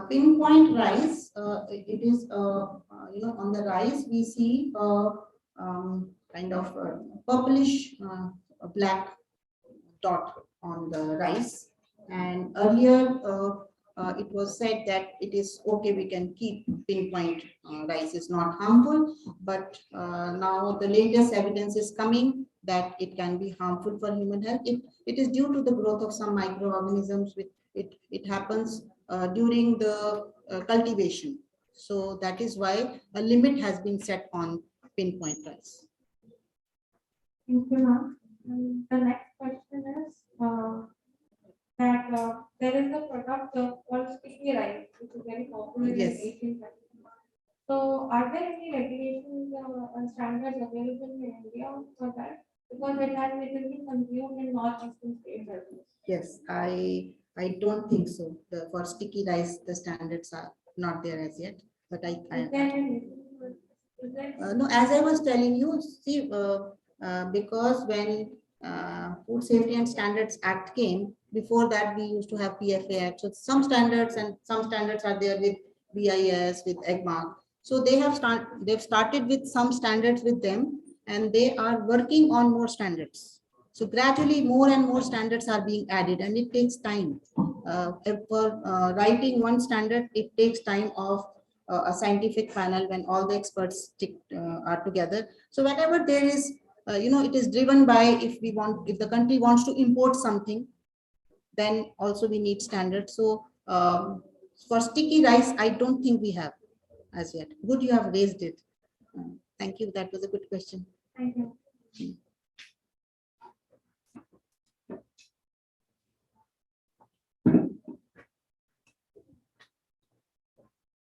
pinpoint rice, it is on the rice we see kind of purplish black dot on the rice, And earlier, it was said that it is okay, we can keep pinpoint rice is not harmful, but now the latest evidence is coming that it can be harmful for human health. It is due to the growth of some microorganisms. It happens during the cultivation. So that is why a limit has been set on pinpoint rice. Thank you, ma'am. The next question is that there is a product called sticky rice, which is very popular Yes. in Asian countries. So, are there any regulations and standards available in India for that? Because it has been consumed in northeastern states as well. Yes, I don't think so. For sticky rice, the standards are not there as yet. But Is there any? Is there? No, as I was telling you, see, because when Food Safety and Standards Act came, before that we used to have PFA Act. So some standards are there with BIS, with EGMA. So they've started with some standards with them, and they are working on more standards. So gradually more and more standards are being added, and it takes time. For writing one standard, it takes time of a scientific panel when all the experts are together. So whenever there is, it is driven by if the country wants to import something, then also we need standards. So for sticky rice, I don't think we have as yet. Good, you have raised it. Thank you. That was a good question. Thank you.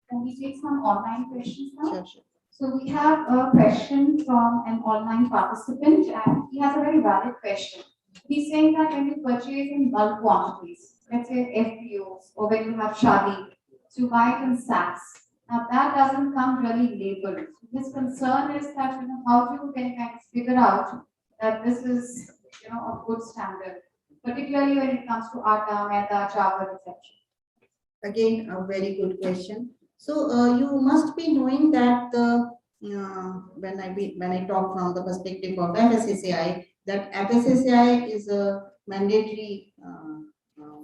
Can we take some online questions now? Sure, sure. So we have a question from an online participant, and he has a very valid question. He's saying that when you purchase in bulk quantities, let's say FPOs, or when you have shadi, so you buy it in sacks. Now that doesn't come really labeled. His concern is that, how do you can kind of figure out that this is, a good standard, particularly when it comes to atta, maida, chawal, etc. Again, a very good question. So you must be knowing that when I talk from the perspective of FSSAI, that FSSAI is a mandatory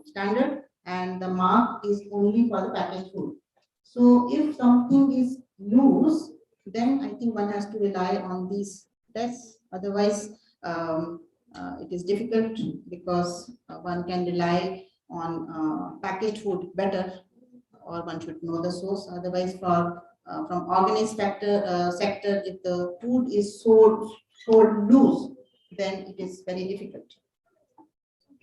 standard, and the mark is only for the packaged food. So if something is loose, then I think one has to rely on these tests. Otherwise, it is difficult, because one can rely on packaged food better, or one should know the source. Otherwise, from organized sector, if the food is sold loose, then it is very difficult.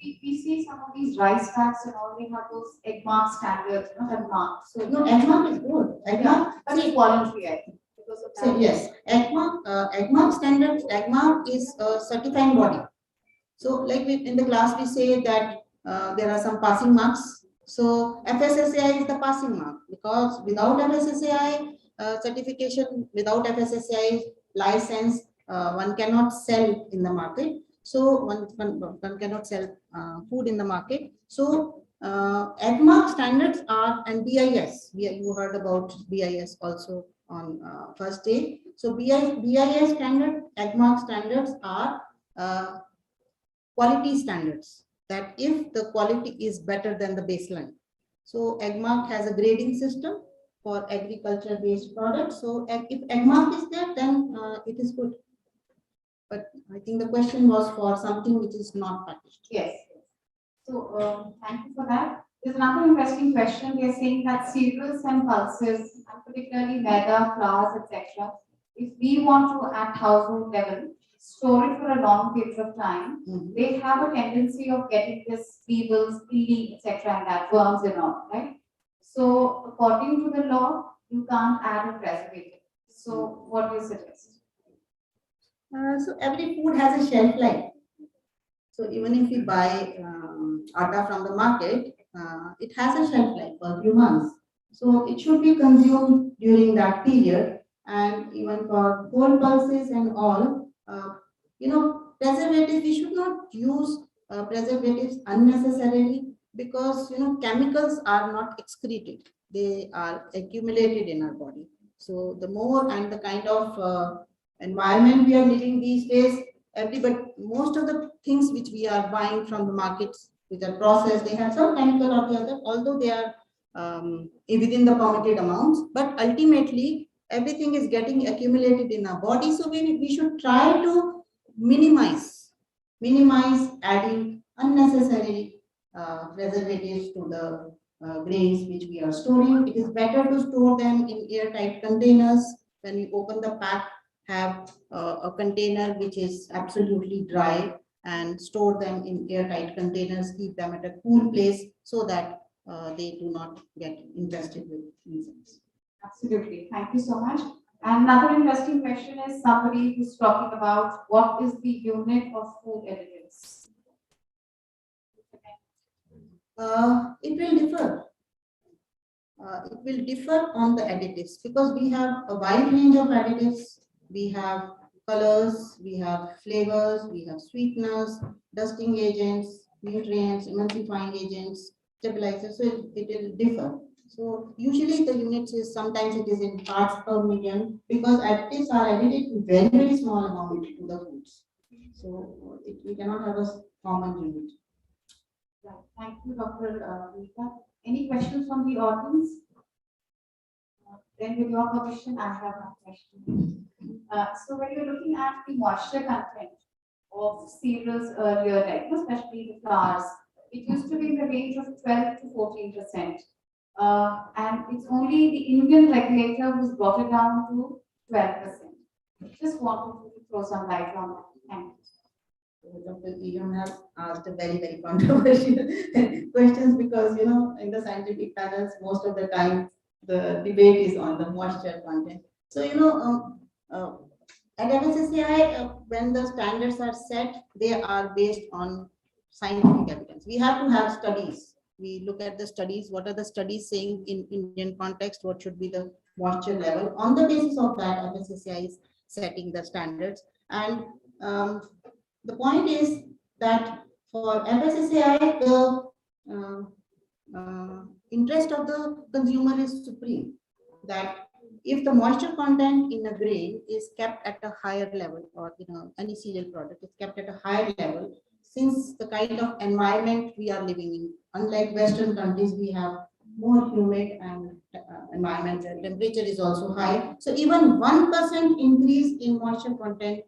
We see some of these rice packs and all, they have those egg mark standards, and marks. So No, egg mark is good. Egg mark, but it's voluntary, I think, because of so that. yes, egg mark standards. Egg mark is a certifying body. So like in the class we say that there are some passing marks. So FSSAI is the passing mark, because without FSSAI certification, without FSSAI license, one cannot sell in the market. So one cannot sell food in the market. So EGMA standards are, and BIS, you heard about BIS also on first day. So BIS standard, EGMA standards are quality standards, that if the quality is better than the baseline. So EGMA has a grading system for agriculture based products. So if EGMA is there, then it is good. But I think the question was for something which is not packaged. Yes. So thank you for that. There's another interesting question. They are saying that cereals and pulses, and particularly maida, flours, etc., if we want to at household level store it for a long period of time, they have a tendency of getting this weevils, peeling, etc., and that worms and all, right? So according to the law, you can't add a preservative. So what do you suggest? So every food has a shelf life. So even if we buy atta from the market, it has a shelf life for a few months. So it should be consumed during that period. And even for whole pulses and all, preservatives, we should not use preservatives unnecessarily, because chemicals are not excreted, they are accumulated in our body. So the more, and the kind of environment we are living these days, most of the things which we are buying from the markets which are processed, they have some chemical or the other, although they are within the permitted amounts, but ultimately everything is getting accumulated in our body. So we should try to minimize adding unnecessary preservatives to the grains which we are storing. It is better to store them in airtight containers. When we open the pack, have a container which is absolutely dry, and store them in airtight containers, keep them at a cool place so that they do not get infested with insects. Absolutely. Thank you so much. And another interesting question is somebody who's talking about what is the unit of food additives? It will differ. It will differ on the additives because we have a wide range of additives. We have colors, we have flavors, we have sweeteners, dusting agents, nutrients, emulsifying agents, stabilizers. So it will differ. So usually the units is sometimes it is in parts per million because additives are added in very small amount to the foods. So we cannot have a common unit. Right. Thank you, Dr. Rita. Any questions from the audience? Then with your permission, I have a question. So when you're looking at the moisture content of cereals earlier, like especially the flours, it used to be in the range of 12 to 14%. And it's only the Indian regulator who's brought it down to 12%. Just wanted to throw some light on that. Thank you. Dr. Eon has asked a very controversial questions because in the scientific panels most of the time the debate is on the moisture content. So at FSSAI when the standards are set, they are based on scientific evidence. We have to have studies. We look at the studies. What are the studies saying in Indian context? What should be the moisture level? On the basis of that, FSSAI is setting the standards. And the point is that for FSSAI, the interest of the consumer is supreme. That if the moisture content in a grain is kept at a higher level, or any cereal product is kept at a higher level, since the kind of environment we are living in, unlike Western countries, we have more humid and environment, the temperature is also high. So even 1% increase in moisture content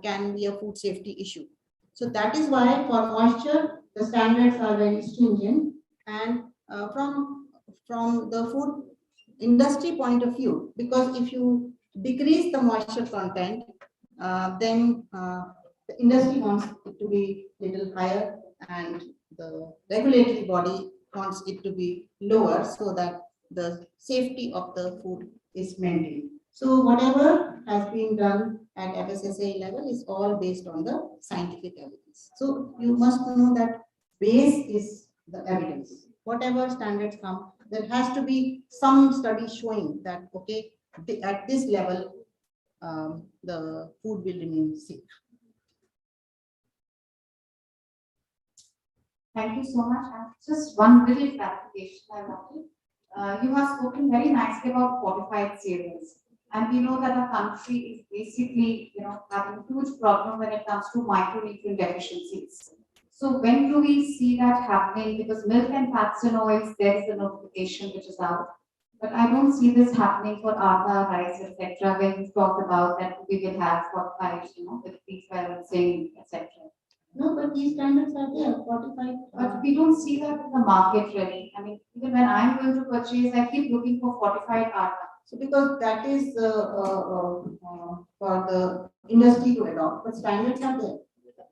can be a food safety issue. So that is why for moisture, the standards are very stringent. And from the food industry point of view, because if you decrease the moisture content, then the industry wants it to be little higher, and the regulatory body wants it to be lower so that the safety of the food is maintained. So whatever has been done at FSSAI level is all based on the scientific evidence. So you must know that base is the evidence. Whatever standards come, there has to be some study showing that, okay, at this level, the food will remain safe. Thank you so much. And just one little clarification I wanted. You have spoken very nicely about fortified cereals. And we know that our country is basically, having a huge problem when it comes to micronutrient deficiencies. So when do we see that happening? Because milk and fats and oils, there is a notification which is out. But I don't see this happening for atta, rice, etc. When you talked about that we will have fortified, with B12, zinc, etc. No, but these standards are there, fortified. But we don't see that in the market really. I mean, even when I'm going to purchase, I keep looking for fortified atta. So because that is for the industry to adopt, but standards are there.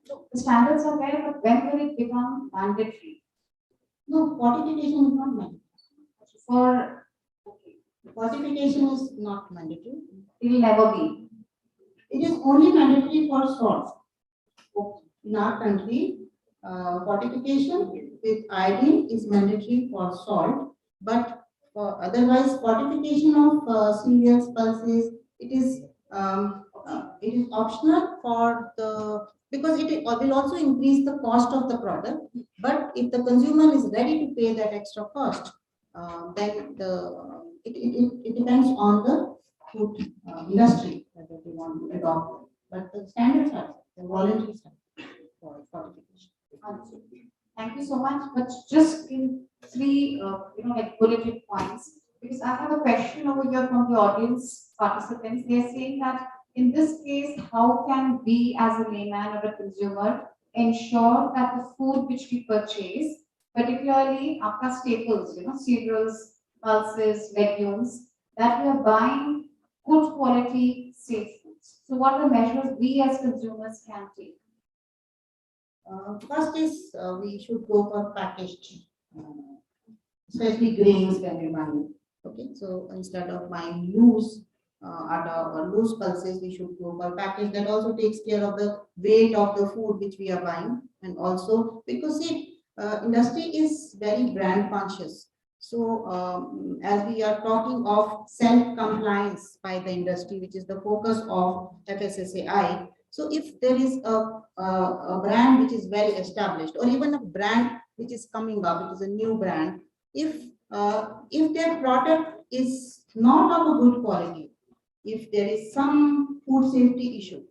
So the standards are there, but when will it become mandatory? No, fortification is not mandatory. For Fortification is not mandatory. it will never be. It is only mandatory for salt. In our country, fortification with iodine is mandatory for salt, but for otherwise fortification of cereals, pulses, it is optional for the, because it will also increase the cost of the product. But if the consumer is ready to pay that extra cost, then it depends on the food industry whether they want to adopt. But the standards are the voluntary standards for fortification. Thank you so much. But just in three, like bulleted points, because I have a question over here from the audience participants. They are saying that in this case, how can we as a layman or a consumer ensure that the food which we purchase, particularly our staples, cereals, pulses, legumes, that we are buying good quality, safe foods. So what are the measures we as consumers can take? First is we should go for packaged, especially grains when we buy. Okay, so instead of buying loose atta or loose pulses, we should go for packaged. That also takes care of the weight of the food which we are buying, and also because see, industry is very brand conscious. So as we are talking of self compliance by the industry, which is the focus of FSSAI. So if there is a brand which is well established, or even a brand which is coming up, it is a new brand, if their product is not of a good quality, if there is some food safety issue,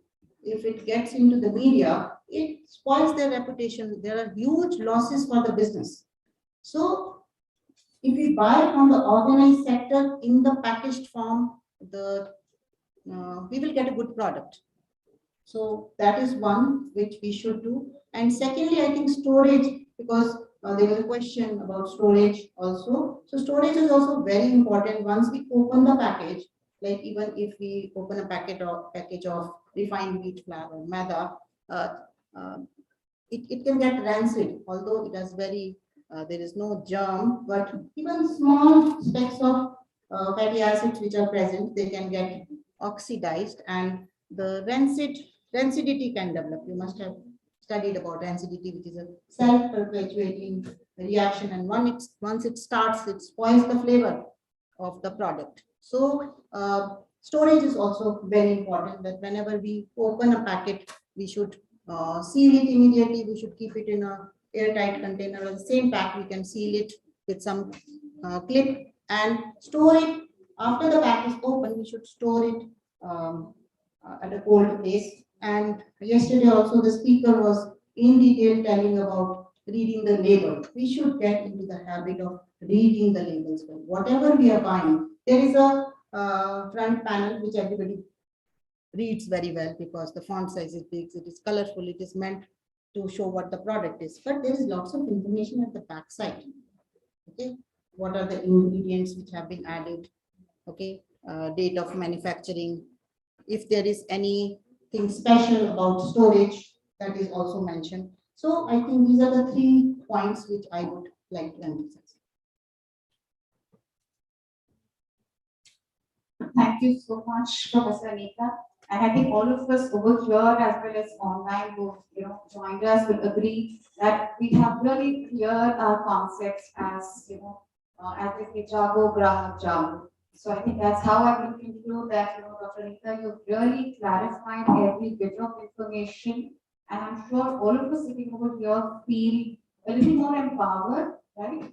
if it gets into the media, it spoils their reputation. There are huge losses for the business. So if we buy from the organized sector in the packaged form, we will get a good product. So that is one which we should do. And secondly, I think storage, because there was a question about storage also. So storage is also very important. Once we open the package, like even if we open a package of refined wheat flour, maida, uh, it can get rancid, although it has there is no germ, but even small specks of fatty acids which are present, they can get oxidized, and the rancidity can develop. You must have studied about rancidity, which is a self-perpetuating reaction, and once it starts, it spoils the flavor of the product. So storage is also very important, that whenever we open a packet, we should seal it immediately. We should keep it in a airtight container, or the same pack we can seal it with some clip and store it. After the pack is open, we should store it at a cold place. And yesterday also the speaker was in detail telling about reading the label. We should get into the habit of reading the labels. Whatever we are buying, there is a front panel which everybody reads very well, because the font size is big, it is colorful, it is meant to show what the product is. But there is lots of information at the back side. Okay, what are the ingredients which have been added? Okay, date of manufacturing. If there is anything special about storage, that is also mentioned. So I think these are the 3 points which I would like to emphasize. Thank you so much, Professor Anita. And I think all of us over here as well as online who joined us will agree that we have really cleared our concepts as as they say, Jago Grahak Jago. So I think that's how I will conclude that Dr. Anita, you've really clarified every bit of information, and I'm sure all of us sitting over here feel a little more empowered, right?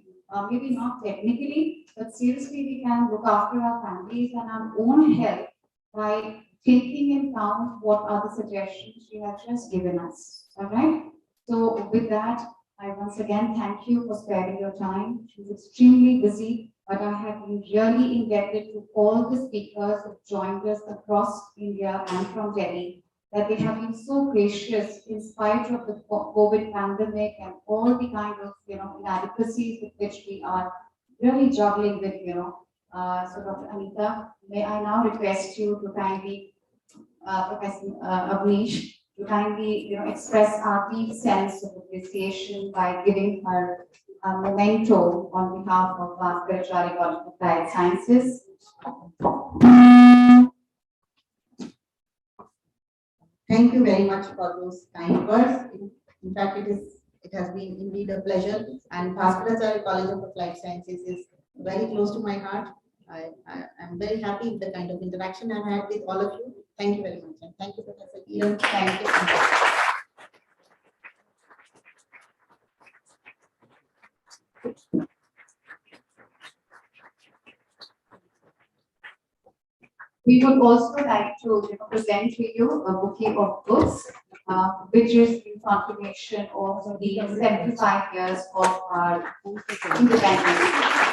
Maybe not technically, but seriously, we can look after our families and our own health by taking in count what are the suggestions you have just given us. All right. So with that, I once again thank you for sparing your time. She's extremely busy, but I have been really indebted to all the speakers who joined us across India and from Delhi, that they have been so gracious in spite of the COVID pandemic and all the kind of inadequacies with which we are really juggling with. So Dr. Anita, may I now request you to kindly, Professor Avnish, to kindly express our deep sense of appreciation by giving her a memento on behalf of Bhaskar Acharya College of Applied Sciences. Thank you very much for those kind words. In fact, it has been indeed a pleasure, and Bhaskar Acharya College of Applied Sciences is very close to my heart. I am very happy with the kind of interaction I've had with all of you. Thank you very much, and thank you, Professor Kiran. Thank you. We would also like to present to you a bouquet of books which is in continuation of the 75 years of our independence.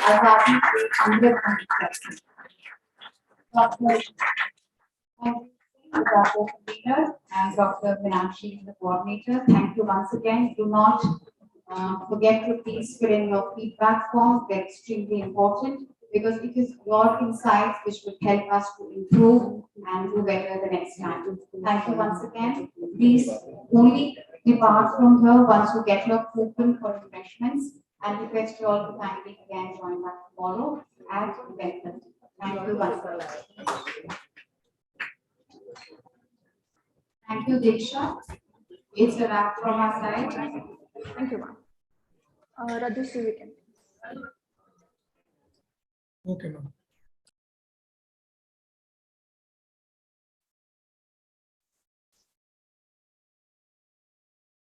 Our party is under construction. Dr. Convener and Dr. Meenakshi, the coordinator. Thank you once again. Do not forget to please fill in your feedback forms. They're extremely important because it is your insights which will help us to improve and do better the next time. Thank you once again. Please only depart from here once you get your coupon for refreshments and request you all to kindly again join back tomorrow at 10:30. Thank you once again. Thank you, Diksha. It's a wrap from our side. Thank you, ma'am. Rajeshri, we can. Okay, ma'am.